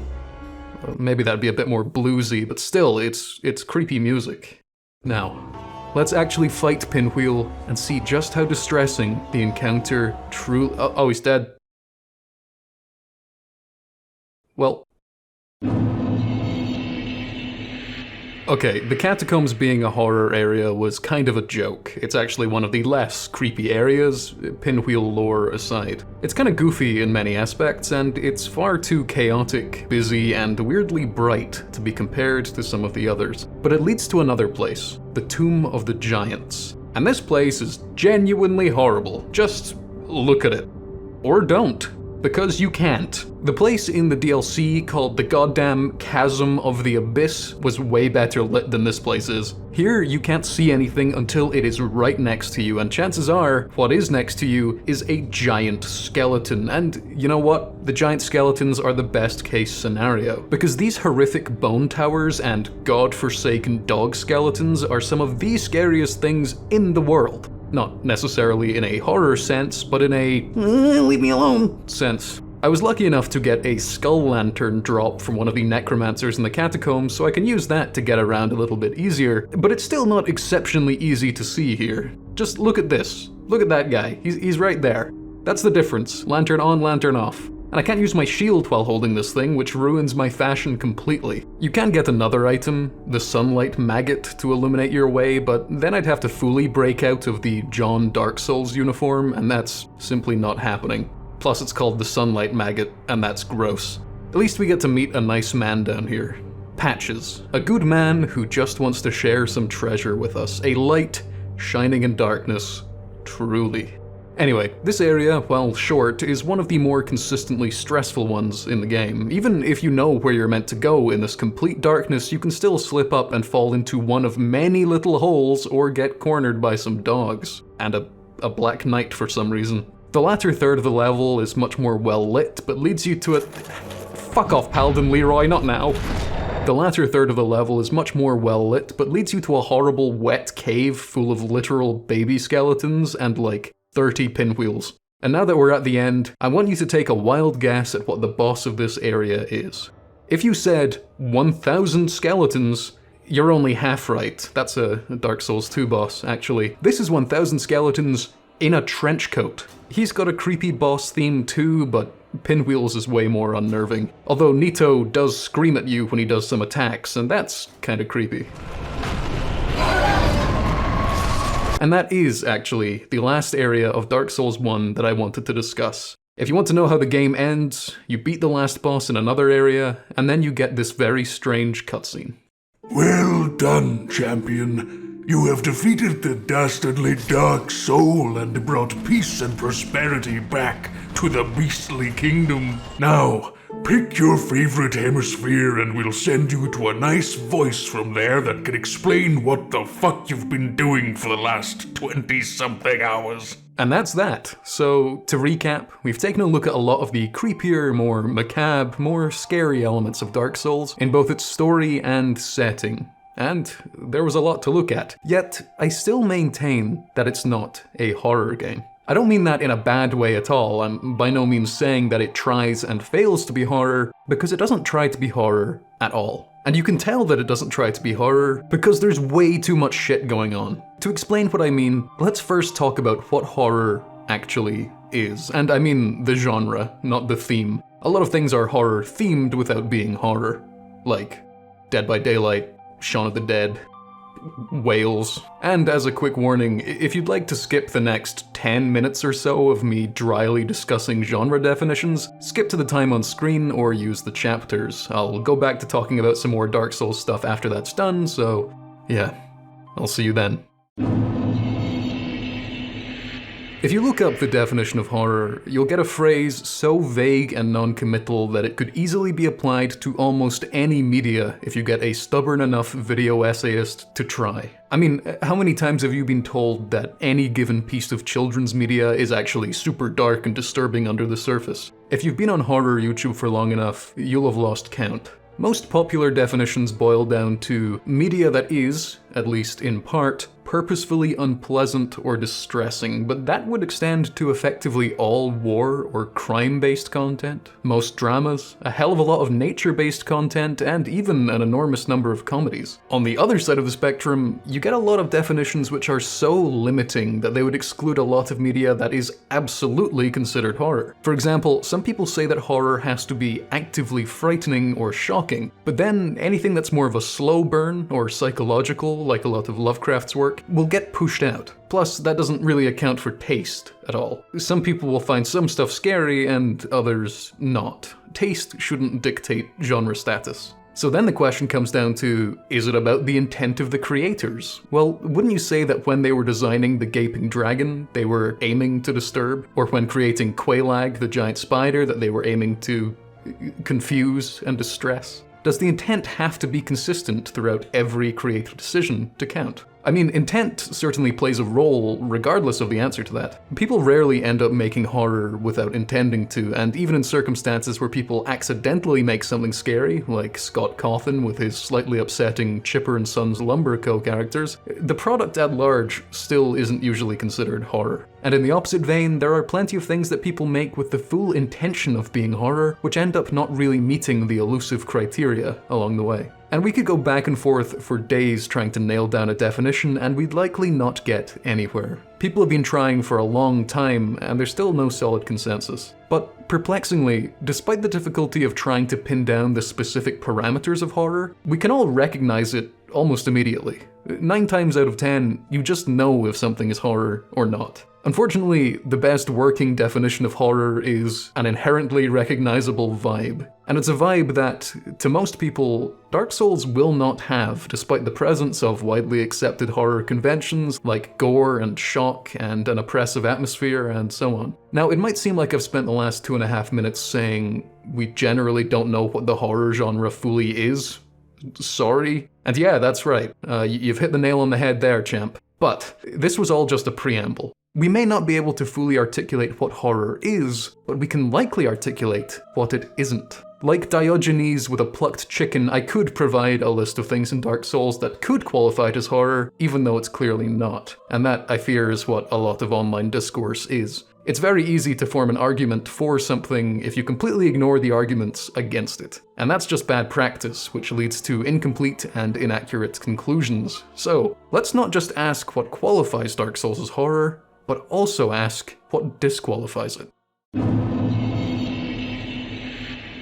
Maybe that'd be a bit more bluesy, but still, it's creepy music. Now, let's actually fight Pinwheel and see just how distressing the encounter truly— oh, he's dead. Well, okay, the catacombs being a horror area was kind of a joke. It's actually one of the less creepy areas, Pinwheel lore aside. It's kind of goofy in many aspects, and it's far too chaotic, busy, and weirdly bright to be compared to some of the others. But it leads to another place, the Tomb of the Giants. And this place is genuinely horrible. Just look at it. Or don't. Because you can't. The place in the DLC called the goddamn Chasm of the Abyss was way better lit than this place is. Here, you can't see anything until it is right next to you, and chances are, what is next to you is a giant skeleton. And you know what? The giant skeletons are the best case scenario, because these horrific bone towers and god-forsaken dog skeletons are some of the scariest things in the world. Not necessarily in a horror sense, but in a leave me alone sense. I was lucky enough to get a skull lantern drop from one of the necromancers in the catacombs, so I can use that to get around a little bit easier, but it's still not exceptionally easy to see here. Just look at this. Look at that guy, he's right there. That's the difference, lantern on, lantern off. And I can't use my shield while holding this thing, which ruins my fashion completely. You can get another item, the Sunlight Maggot, to illuminate your way, but then I'd have to fully break out of the John Dark Souls uniform, and that's simply not happening. Plus it's called the Sunlight Maggot, and that's gross. At least we get to meet a nice man down here. Patches, a good man who just wants to share some treasure with us, a light shining in darkness, truly. Anyway, this area, while short, is one of the more consistently stressful ones in the game. Even if you know where you're meant to go in this complete darkness, you can still slip up and fall into one of many little holes or get cornered by some dogs. And a black knight for some reason. The latter third of the level is much more well lit, but leads you to a... Fuck off, Paladin Leroy, not now. The latter third of the level is much more well lit, but leads you to a horrible wet cave full of literal baby skeletons and like 30 pinwheels. And now that we're at the end, I want you to take a wild guess at what the boss of this area is. If you said 1,000 skeletons, you're only half right. That's a Dark Souls 2 boss, actually. This is 1,000 skeletons in a trench coat. He's got a creepy boss theme too, but Pinwheels is way more unnerving. Although Nito does scream at you when he does some attacks, and that's kinda creepy. And that is, actually, the last area of Dark Souls 1 that I wanted to discuss. If you want to know how the game ends, you beat the last boss in another area, and then you get this very strange cutscene. Well done, champion. You have defeated the dastardly Dark Soul and brought peace and prosperity back to the beastly kingdom. Now, pick your favorite hemisphere and we'll send you to a nice voice from there that can explain what the fuck you've been doing for the last 20-something hours. And that's that. So, to recap, we've taken a look at a lot of the creepier, more macabre, more scary elements of Dark Souls in both its story and setting. And there was a lot to look at. Yet, I still maintain that it's not a horror game. I don't mean that in a bad way at all. I'm by no means saying that it tries and fails to be horror, because it doesn't try to be horror at all. And you can tell that it doesn't try to be horror because there's way too much shit going on. To explain what I mean, let's first talk about what horror actually is. And I mean the genre, not the theme. A lot of things are horror themed without being horror. Like Dead by Daylight, Shaun of the Dead, Whales. And as a quick warning, if you'd like to skip the next 10 minutes or so of me dryly discussing genre definitions, skip to the time on screen or use the chapters. I'll go back to talking about some more Dark Souls stuff after that's done, so yeah, I'll see you then. If you look up the definition of horror, you'll get a phrase so vague and non-committal that it could easily be applied to almost any media if you get a stubborn enough video essayist to try. I mean, how many times have you been told that any given piece of children's media is actually super dark and disturbing under the surface? If you've been on horror YouTube for long enough, you'll have lost count. Most popular definitions boil down to media that is, at least in part, purposefully unpleasant or distressing, but that would extend to effectively all war or crime-based content, most dramas, a hell of a lot of nature-based content, and even an enormous number of comedies. On the other side of the spectrum, you get a lot of definitions which are so limiting that they would exclude a lot of media that is absolutely considered horror. For example, some people say that horror has to be actively frightening or shocking, but then anything that's more of a slow burn or psychological, like a lot of Lovecraft's work, will get pushed out. Plus, that doesn't really account for taste at all. Some people will find some stuff scary and others not. Taste shouldn't dictate genre status. So then the question comes down to, is it about the intent of the creators? Well, wouldn't you say that when they were designing the Gaping Dragon, they were aiming to disturb? Or when creating Quelaag, the giant spider, that they were aiming to confuse and distress? Does the intent have to be consistent throughout every creative decision to count? I mean, intent certainly plays a role regardless of the answer to that. People rarely end up making horror without intending to, and even in circumstances where people accidentally make something scary, like Scott Cawthon with his slightly upsetting Chipper and Sons Lumber co-characters, the product at large still isn't usually considered horror. And in the opposite vein, there are plenty of things that people make with the full intention of being horror, which end up not really meeting the elusive criteria along the way. And we could go back and forth for days trying to nail down a definition, and we'd likely not get anywhere. People have been trying for a long time, and there's still no solid consensus. But perplexingly, despite the difficulty of trying to pin down the specific parameters of horror, we can all recognize it almost immediately. 9 times out of 10, you just know if something is horror or not. Unfortunately, the best working definition of horror is an inherently recognizable vibe. And it's a vibe that, to most people, Dark Souls will not have, despite the presence of widely accepted horror conventions like gore and shock and an oppressive atmosphere and so on. Now, it might seem like I've spent the last 2.5 minutes saying we generally don't know what the horror genre fully is. Sorry. And yeah, that's right. You've hit the nail on the head there, champ. But this was all just a preamble. We may not be able to fully articulate what horror is, but we can likely articulate what it isn't. Like Diogenes with a plucked chicken, I could provide a list of things in Dark Souls that could qualify it as horror, even though it's clearly not. And that, I fear, is what a lot of online discourse is. It's very easy to form an argument for something if you completely ignore the arguments against it. And that's just bad practice, which leads to incomplete and inaccurate conclusions. So, let's not just ask what qualifies Dark Souls as horror, but also ask what disqualifies it.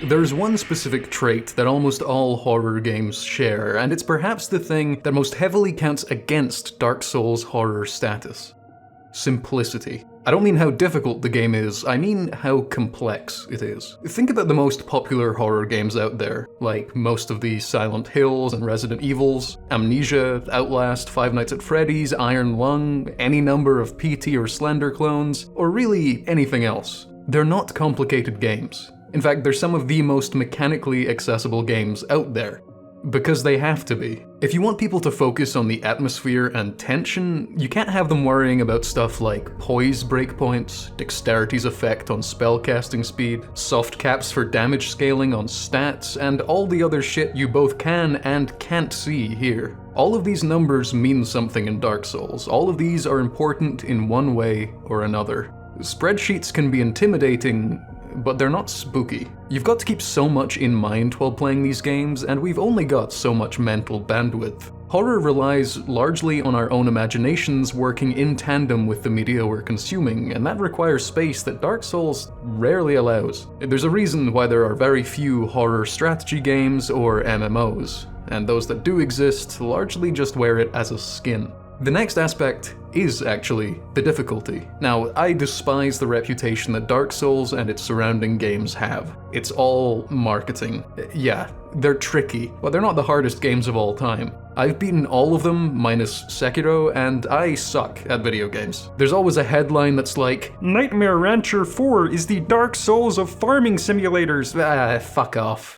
There's one specific trait that almost all horror games share, and it's perhaps the thing that most heavily counts against Dark Souls' horror status. Simplicity. I don't mean how difficult the game is, I mean how complex it is. Think about the most popular horror games out there, like most of the Silent Hills and Resident Evils, Amnesia, Outlast, Five Nights at Freddy's, Iron Lung, any number of PT or Slender clones, or really anything else. They're not complicated games. In fact, they're some of the most mechanically accessible games out there. Because they have to be. If you want people to focus on the atmosphere and tension, you can't have them worrying about stuff like poise breakpoints, dexterity's effect on spellcasting speed, soft caps for damage scaling on stats, and all the other shit you both can and can't see here. All of these numbers mean something in Dark Souls. All of these are important in one way or another. Spreadsheets can be intimidating, but they're not spooky. You've got to keep so much in mind while playing these games, and we've only got so much mental bandwidth. Horror relies largely on our own imaginations working in tandem with the media we're consuming, and that requires space that Dark Souls rarely allows. There's a reason why there are very few horror strategy games or MMOs, and those that do exist largely just wear it as a skin. The next aspect is actually the difficulty. Now, I despise the reputation that Dark Souls and its surrounding games have. It's all marketing. Yeah, they're tricky, but they're not the hardest games of all time. I've beaten all of them, minus Sekiro, and I suck at video games. There's always a headline that's like, Nightmare Rancher 4 is the Dark Souls of farming simulators. Fuck off.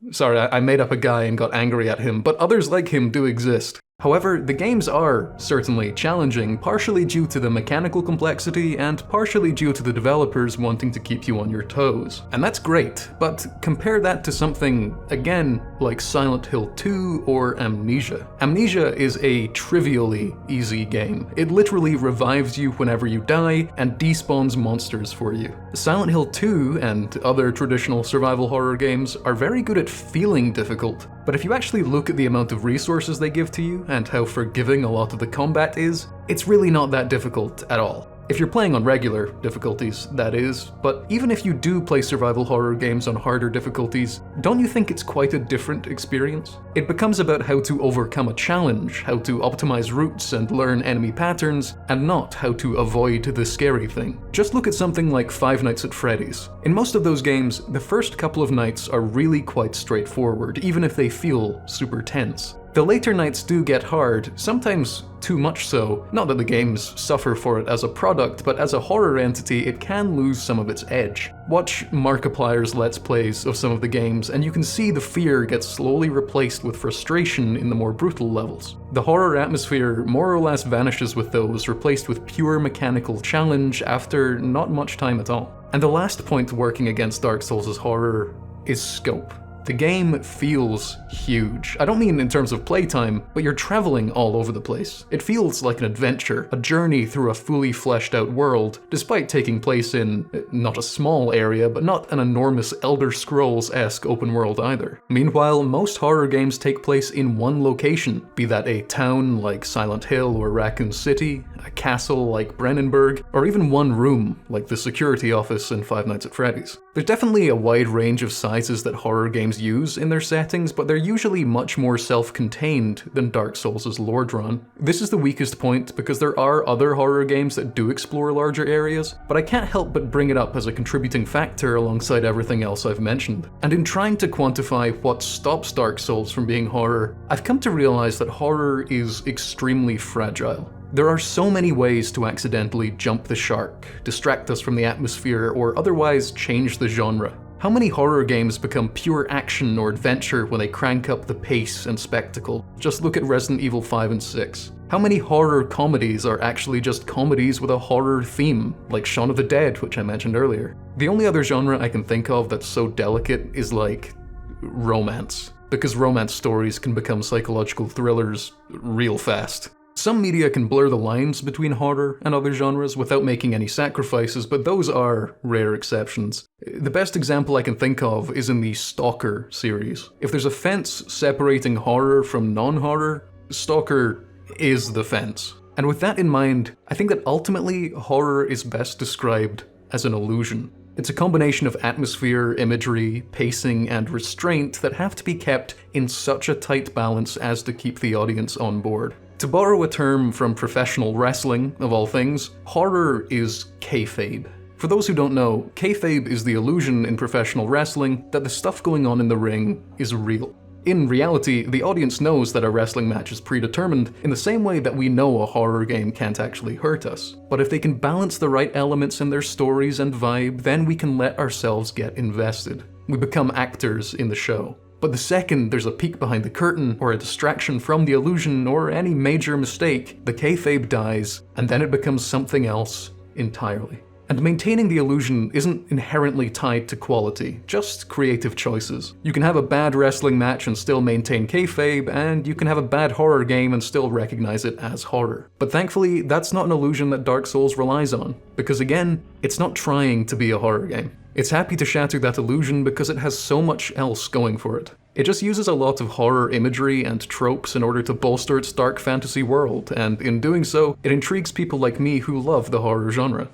Sorry, I made up a guy and got angry at him, but others like him do exist. However, the games are certainly challenging, partially due to the mechanical complexity and partially due to the developers wanting to keep you on your toes. And that's great, but compare that to something, again, like Silent Hill 2 or Amnesia. Amnesia is a trivially easy game. It literally revives you whenever you die and despawns monsters for you. Silent Hill 2 and other traditional survival horror games are very good at feeling difficult, but if you actually look at the amount of resources they give to you and how forgiving a lot of the combat is, it's really not that difficult at all. If you're playing on regular difficulties, that is, but even if you do play survival horror games on harder difficulties, don't you think it's quite a different experience? It becomes about how to overcome a challenge, how to optimize routes and learn enemy patterns, and not how to avoid the scary thing. Just look at something like Five Nights at Freddy's. In most of those games, the first couple of nights are really quite straightforward, even if they feel super tense. The later nights do get hard, sometimes too much so. Not that the games suffer for it as a product, but as a horror entity, it can lose some of its edge. Watch Markiplier's Let's Plays of some of the games, and you can see the fear gets slowly replaced with frustration in the more brutal levels. The horror atmosphere more or less vanishes with those, replaced with pure mechanical challenge after not much time at all. And the last point working against Dark Souls' horror is scope. The game feels huge. I don't mean in terms of playtime, but you're traveling all over the place. It feels like an adventure, a journey through a fully fleshed out world, despite taking place in not a small area, but not an enormous Elder Scrolls-esque open world either. Meanwhile, most horror games take place in one location, be that a town like Silent Hill or Raccoon City, a castle like Brennenburg, or even one room like the security office in Five Nights at Freddy's. There's definitely a wide range of sizes that horror games use in their settings, but they're usually much more self-contained than Dark Souls' Lord Run. This is the weakest point because there are other horror games that do explore larger areas, but I can't help but bring it up as a contributing factor alongside everything else I've mentioned. And in trying to quantify what stops Dark Souls from being horror, I've come to realize that horror is extremely fragile. There are so many ways to accidentally jump the shark, distract us from the atmosphere, or otherwise change the genre. How many horror games become pure action or adventure when they crank up the pace and spectacle? Just look at Resident Evil 5 and 6. How many horror comedies are actually just comedies with a horror theme, like Shaun of the Dead, which I mentioned earlier? The only other genre I can think of that's so delicate is like romance, because romance stories can become psychological thrillers real fast. Some media can blur the lines between horror and other genres without making any sacrifices, but those are rare exceptions. The best example I can think of is in the Stalker series. If there's a fence separating horror from non-horror, Stalker is the fence. And with that in mind, I think that ultimately horror is best described as an illusion. It's a combination of atmosphere, imagery, pacing, and restraint that have to be kept in such a tight balance as to keep the audience on board. To borrow a term from professional wrestling, of all things, horror is kayfabe. For those who don't know, kayfabe is the illusion in professional wrestling that the stuff going on in the ring is real. In reality, the audience knows that a wrestling match is predetermined in the same way that we know a horror game can't actually hurt us. But if they can balance the right elements in their stories and vibe, then we can let ourselves get invested. We become actors in the show. But the second there's a peek behind the curtain, or a distraction from the illusion, or any major mistake, the kayfabe dies, and then it becomes something else entirely. And maintaining the illusion isn't inherently tied to quality, just creative choices. You can have a bad wrestling match and still maintain kayfabe, and you can have a bad horror game and still recognize it as horror. But thankfully, that's not an illusion that Dark Souls relies on, because again, it's not trying to be a horror game. It's happy to shatter that illusion because it has so much else going for it. It just uses a lot of horror imagery and tropes in order to bolster its dark fantasy world, and in doing so, it intrigues people like me who love the horror genre.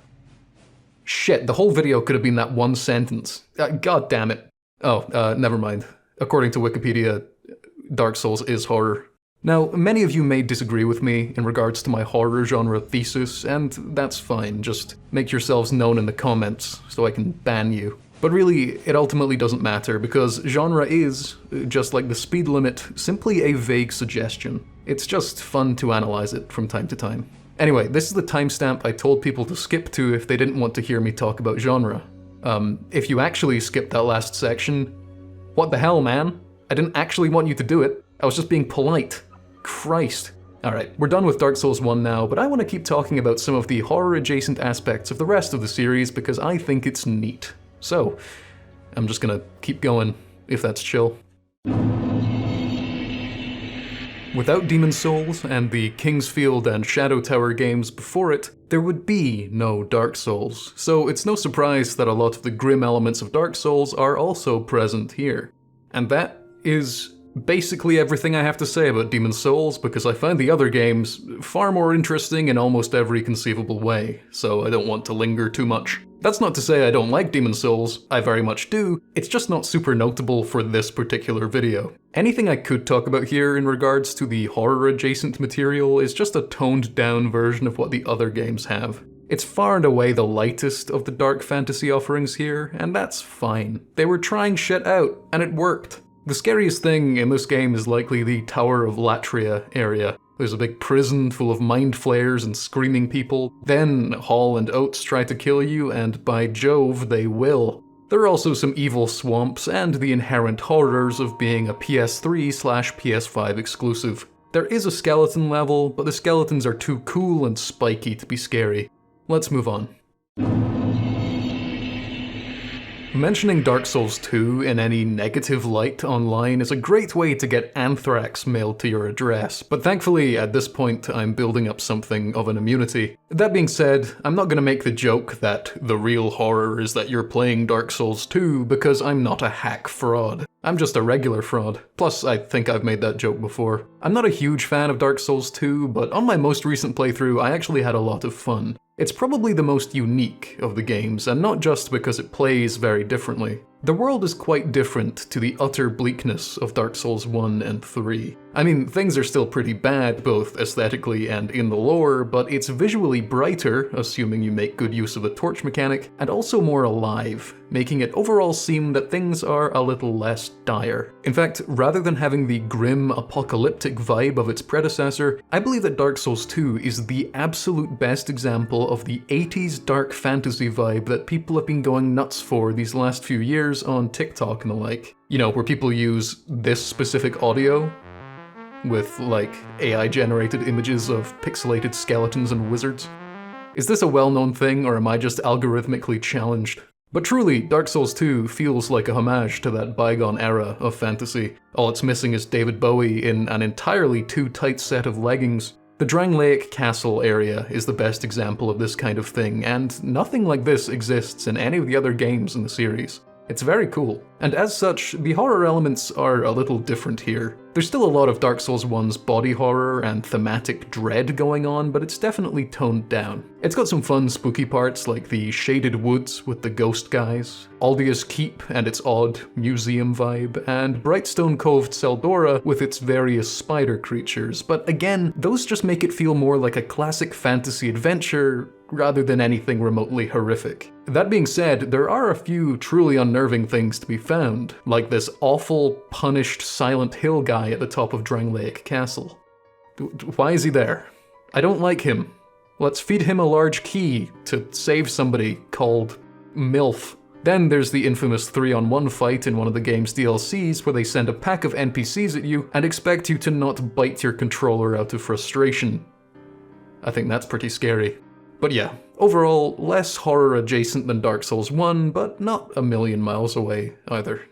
Shit, the whole video could have been that one sentence. God damn it. Oh, never mind. According to Wikipedia, Dark Souls is horror. Now, many of you may disagree with me in regards to my horror genre thesis, and that's fine. Just make yourselves known in the comments so I can ban you. But really, it ultimately doesn't matter, because genre is, just like the speed limit, simply a vague suggestion. It's just fun to analyze it from time to time. Anyway, this is the timestamp I told people to skip to if they didn't want to hear me talk about genre. If you actually skipped that last section, what the hell, man? I didn't actually want you to do it. I was just being polite. Christ. Alright, we're done with Dark Souls 1 now, but I want to keep talking about some of the horror-adjacent aspects of the rest of the series because I think it's neat. So, I'm just gonna keep going, if that's chill. Without Demon's Souls and the Kingsfield and Shadow Tower games before it, there would be no Dark Souls, so it's no surprise that a lot of the grim elements of Dark Souls are also present here. And that is basically everything I have to say about Demon's Souls, because I find the other games far more interesting in almost every conceivable way, so I don't want to linger too much. That's not to say I don't like Demon's Souls, I very much do, it's just not super notable for this particular video. Anything I could talk about here in regards to the horror-adjacent material is just a toned-down version of what the other games have. It's far and away the lightest of the dark fantasy offerings here, and that's fine. They were trying shit out, and it worked. The scariest thing in this game is likely the Tower of Latria area. There's a big prison full of mind flayers and screaming people. Then Hall and Oates try to kill you, and by Jove, they will. There are also some evil swamps and the inherent horrors of being a PS3/PS5 exclusive. There is a skeleton level, but the skeletons are too cool and spiky to be scary. Let's move on. Mentioning Dark Souls 2 in any negative light online is a great way to get anthrax mailed to your address, but thankfully at this point I'm building up something of an immunity. That being said, I'm not going to make the joke that the real horror is that you're playing Dark Souls 2 because I'm not a hack fraud. I'm just a regular fraud. Plus, I think I've made that joke before. I'm not a huge fan of Dark Souls 2, but on my most recent playthrough I actually had a lot of fun. It's probably the most unique of the games, and not just because it plays very differently. The world is quite different to the utter bleakness of Dark Souls 1 and 3. I mean, things are still pretty bad, both aesthetically and in the lore, but it's visually brighter, assuming you make good use of the torch mechanic, and also more alive, making it overall seem that things are a little less dire. In fact, rather than having the grim, apocalyptic vibe of its predecessor, I believe that Dark Souls 2 is the absolute best example of the 80s dark fantasy vibe that people have been going nuts for these last few years on TikTok and the like. You know, where people use this specific audio with, like, AI-generated images of pixelated skeletons and wizards. Is this a well-known thing, or am I just algorithmically challenged? But truly, Dark Souls 2 feels like a homage to that bygone era of fantasy. All it's missing is David Bowie in an entirely too tight set of leggings. The Drangleic Castle area is the best example of this kind of thing, and nothing like this exists in any of the other games in the series. It's very cool. And as such, the horror elements are a little different here. There's still a lot of Dark Souls 1's body horror and thematic dread going on, but it's definitely toned down. It's got some fun spooky parts like the shaded woods with the ghost guys, Aldia's Keep and its odd museum vibe, and Brightstone Cove Seldora with its various spider creatures, but again, those just make it feel more like a classic fantasy adventure rather than anything remotely horrific. That being said, there are a few truly unnerving things to be found, like this awful, punished Silent Hill guy at the top of Drangleic Castle. Why is he there? I don't like him. Let's feed him a large key to save somebody called MILF. Then there's the infamous 3-on-1 fight in one of the game's DLCs where they send a pack of NPCs at you and expect you to not bite your controller out of frustration. I think that's pretty scary. But yeah, overall, less horror adjacent than Dark Souls 1, but not a million miles away either.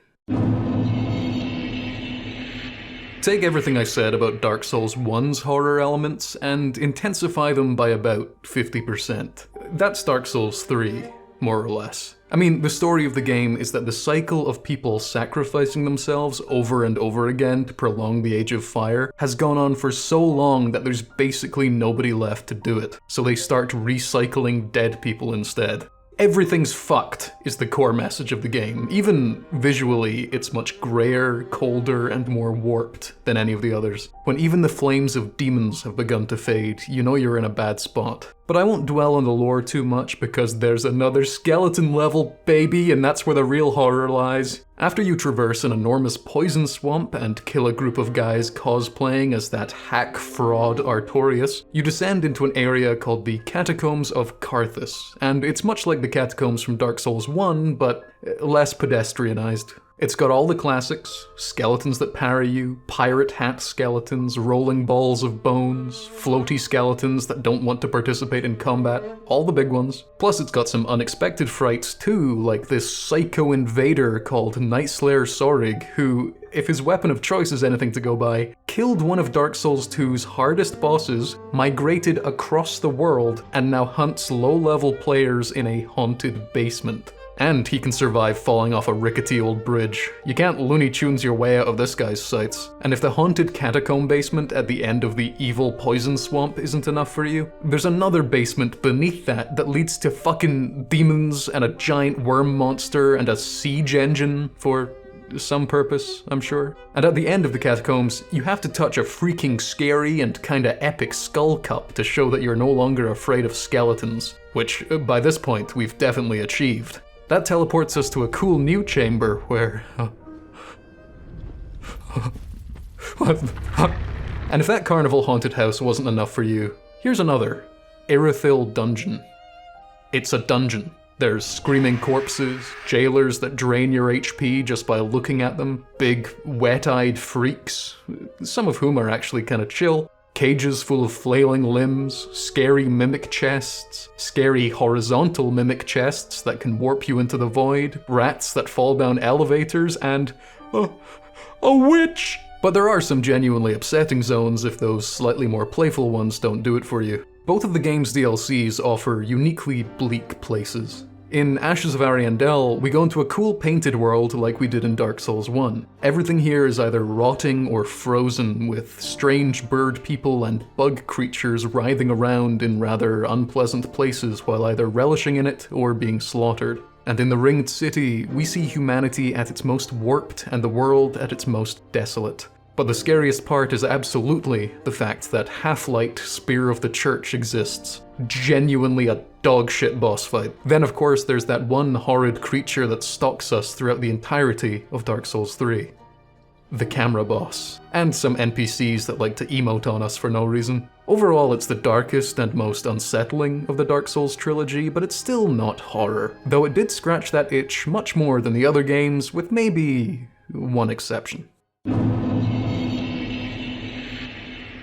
Take everything I said about Dark Souls 1's horror elements and intensify them by about 50%. That's Dark Souls 3, more or less. I mean, the story of the game is that the cycle of people sacrificing themselves over and over again to prolong the Age of Fire has gone on for so long that there's basically nobody left to do it, so they start recycling dead people instead. Everything's fucked is the core message of the game. Even visually, it's much grayer, colder, and more warped than any of the others. When even the flames of demons have begun to fade, you know you're in a bad spot. But I won't dwell on the lore too much because there's another skeleton level, baby, and that's where the real horror lies. After you traverse an enormous poison swamp and kill a group of guys cosplaying as that hack fraud Artorias, you descend into an area called the Catacombs of Carthus, and it's much like the catacombs from Dark Souls 1, but less pedestrianized. It's got all the classics: skeletons that parry you, pirate hat skeletons, rolling balls of bones, floaty skeletons that don't want to participate in combat, all the big ones. Plus it's got some unexpected frights too, like this psycho invader called Nightslayer Sorig, who, if his weapon of choice is anything to go by, killed one of Dark Souls 2's hardest bosses, migrated across the world, and now hunts low-level players in a haunted basement. And he can survive falling off a rickety old bridge. You can't Looney Tunes your way out of this guy's sights. And if the haunted catacomb basement at the end of the evil poison swamp isn't enough for you, there's another basement beneath that leads to fucking demons and a giant worm monster and a siege engine for some purpose, I'm sure. And at the end of the catacombs, you have to touch a freaking scary and kinda epic skull cup to show that you're no longer afraid of skeletons, which by this point we've definitely achieved. That teleports us to a cool new chamber where... And if that carnival haunted house wasn't enough for you, here's another. Irithyll Dungeon. It's a dungeon. There's screaming corpses, jailers that drain your HP just by looking at them, big, wet-eyed freaks, some of whom are actually kinda chill, Cages full of flailing limbs, scary mimic chests, scary horizontal mimic chests that can warp you into the void, rats that fall down elevators, and a witch! But there are some genuinely upsetting zones if those slightly more playful ones don't do it for you. Both of the game's DLCs offer uniquely bleak places. In Ashes of Ariandel, we go into a cool painted world like we did in Dark Souls 1. Everything here is either rotting or frozen, with strange bird people and bug creatures writhing around in rather unpleasant places while either relishing in it or being slaughtered. And in the Ringed City, we see humanity at its most warped and the world at its most desolate. But the scariest part is absolutely the fact that Half-Light Spear of the Church exists. Genuinely a dogshit boss fight. Then of course there's that one horrid creature that stalks us throughout the entirety of Dark Souls 3. The camera boss. And some NPCs that like to emote on us for no reason. Overall, it's the darkest and most unsettling of the Dark Souls trilogy, but it's still not horror. Though it did scratch that itch much more than the other games, with maybe one exception.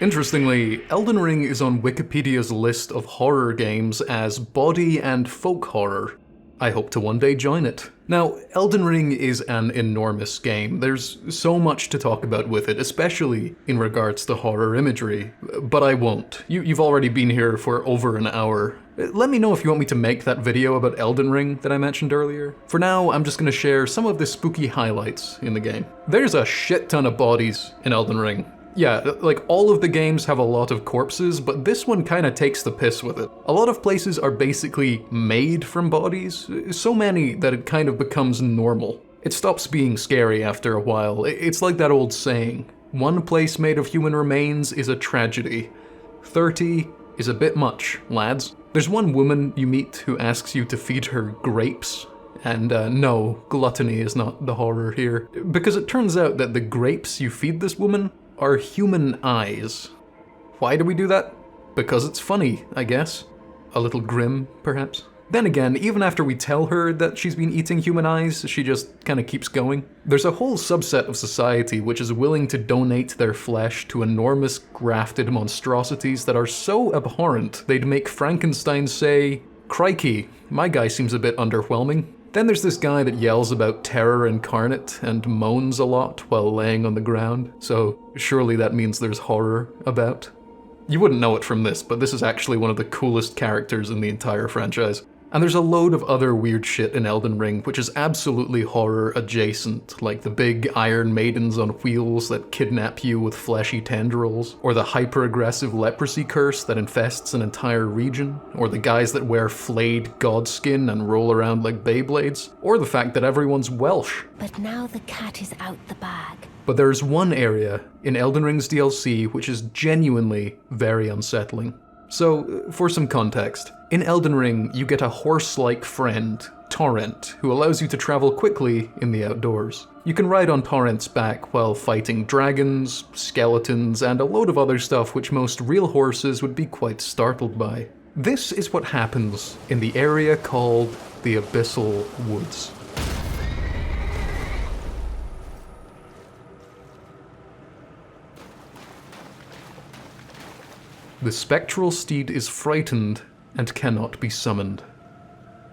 Interestingly, Elden Ring is on Wikipedia's list of horror games as body and folk horror. I hope to one day join it. Now, Elden Ring is an enormous game. There's so much to talk about with it, especially in regards to horror imagery, but I won't. You've already been here for over an hour. Let me know if you want me to make that video about Elden Ring that I mentioned earlier. For now, I'm just gonna share some of the spooky highlights in the game. There's a shit ton of bodies in Elden Ring. Yeah, like all of the games have a lot of corpses, but this one kinda takes the piss with it. A lot of places are basically made from bodies, so many that it kind of becomes normal. It stops being scary after a while. It's like that old saying, one place made of human remains is a tragedy. 30 is a bit much, lads. There's one woman you meet who asks you to feed her grapes. And no, gluttony is not the horror here. Because it turns out that the grapes you feed this woman are human eyes. Why do we do that? Because it's funny, I guess. A little grim, perhaps. Then again, even after we tell her that she's been eating human eyes, she just kinda keeps going. There's a whole subset of society which is willing to donate their flesh to enormous grafted monstrosities that are so abhorrent they'd make Frankenstein say, "Crikey, my guy seems a bit underwhelming." Then there's this guy that yells about terror incarnate and moans a lot while laying on the ground, so surely that means there's horror about. You wouldn't know it from this, but this is actually one of the coolest characters in the entire franchise. And there's a load of other weird shit in Elden Ring which is absolutely horror adjacent, like the big iron maidens on wheels that kidnap you with fleshy tendrils, or the hyper-aggressive leprosy curse that infests an entire region, or the guys that wear flayed god skin and roll around like Beyblades, or the fact that everyone's Welsh. But now the cat is out the bag. But there's one area in Elden Ring's DLC which is genuinely very unsettling. So, for some context, in Elden Ring, you get a horse-like friend, Torrent, who allows you to travel quickly in the outdoors. You can ride on Torrent's back while fighting dragons, skeletons, and a load of other stuff which most real horses would be quite startled by. This is what happens in the area called the Abyssal Woods. The spectral steed is frightened and cannot be summoned.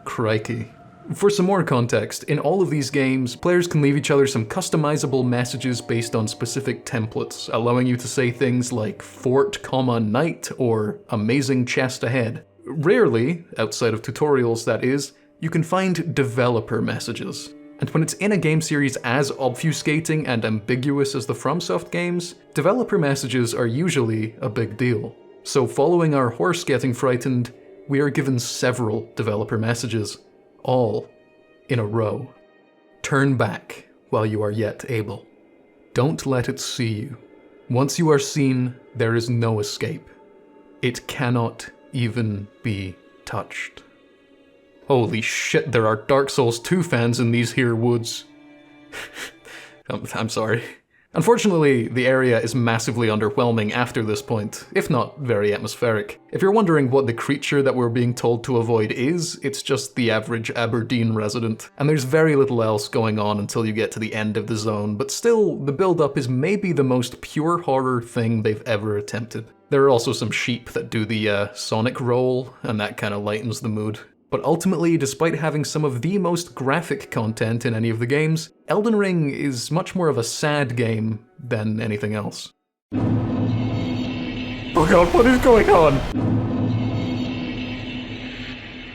Crikey. For some more context, in all of these games, players can leave each other some customizable messages based on specific templates, allowing you to say things like "fort, night" or "amazing chest ahead." Rarely, outside of tutorials that is, you can find developer messages. And when it's in a game series as obfuscating and ambiguous as the FromSoft games, developer messages are usually a big deal. So following our horse getting frightened, we are given several developer messages, all in a row. Turn back while you are yet able. Don't let it see you. Once you are seen, there is no escape. It cannot even be touched. Holy shit, there are Dark Souls 2 fans in these here woods. I'm sorry. Unfortunately, the area is massively underwhelming after this point, if not very atmospheric. If you're wondering what the creature that we're being told to avoid is, it's just the average Aberdeen resident. And there's very little else going on until you get to the end of the zone, but still, the build-up is maybe the most pure horror thing they've ever attempted. There are also some sheep that do the Sonic roll, and that kind of lightens the mood. But ultimately, despite having some of the most graphic content in any of the games, Elden Ring is much more of a sad game than anything else. Oh god, what is going on?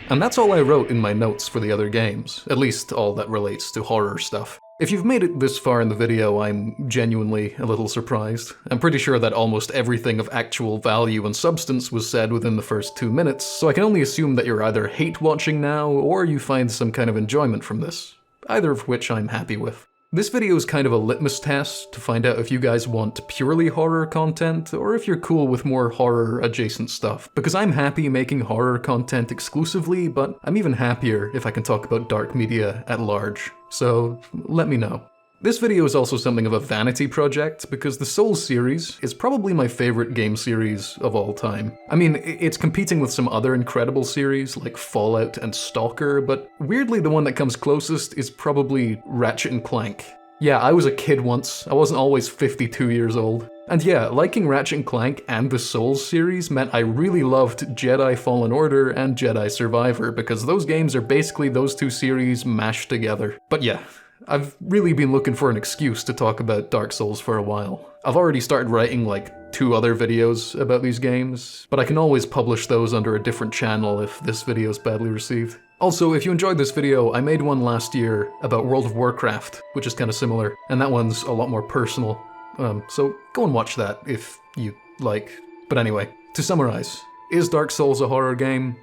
And that's all I wrote in my notes for the other games, at least all that relates to horror stuff. If you've made it this far in the video, I'm genuinely a little surprised. I'm pretty sure that almost everything of actual value and substance was said within the first 2 minutes, so I can only assume that you're either hate watching now, or you find some kind of enjoyment from this. Either of which I'm happy with. This video is kind of a litmus test to find out if you guys want purely horror content, or if you're cool with more horror-adjacent stuff. Because I'm happy making horror content exclusively, but I'm even happier if I can talk about dark media at large. So, let me know. This video is also something of a vanity project, because the Souls series is probably my favorite game series of all time. I mean, it's competing with some other incredible series like Fallout and Stalker, but weirdly the one that comes closest is probably Ratchet and Clank. Yeah, I was a kid once, I wasn't always 52 years old. And yeah, liking Ratchet and Clank and the Souls series meant I really loved Jedi Fallen Order and Jedi Survivor, because those games are basically those two series mashed together. But yeah, I've really been looking for an excuse to talk about Dark Souls for a while. I've already started writing like 2 other videos about these games, but I can always publish those under a different channel if this video is badly received. Also, if you enjoyed this video, I made one last year about World of Warcraft, which is kind of similar, and that one's a lot more personal. So go and watch that if you like. But anyway, to summarize, is Dark Souls a horror game?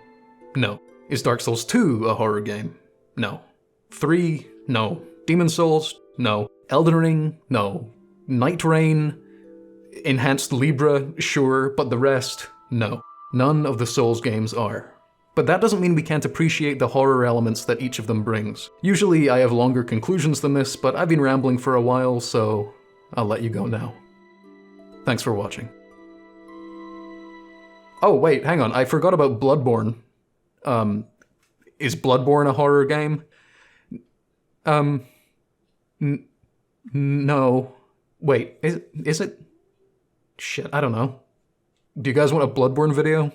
No. Is Dark Souls 2 a horror game? No. 3? No. Demon Souls? No. Elden Ring? No. Nightreign? Enhanced Libra? Sure, but the rest? No. None of the Souls games are. But that doesn't mean we can't appreciate the horror elements that each of them brings. Usually I have longer conclusions than this, but I've been rambling for a while, so I'll let you go now. Thanks for watching. Oh wait, hang on, I forgot about Bloodborne. Is Bloodborne a horror game? No. Wait, is it? Shit, I don't know. Do you guys want a Bloodborne video?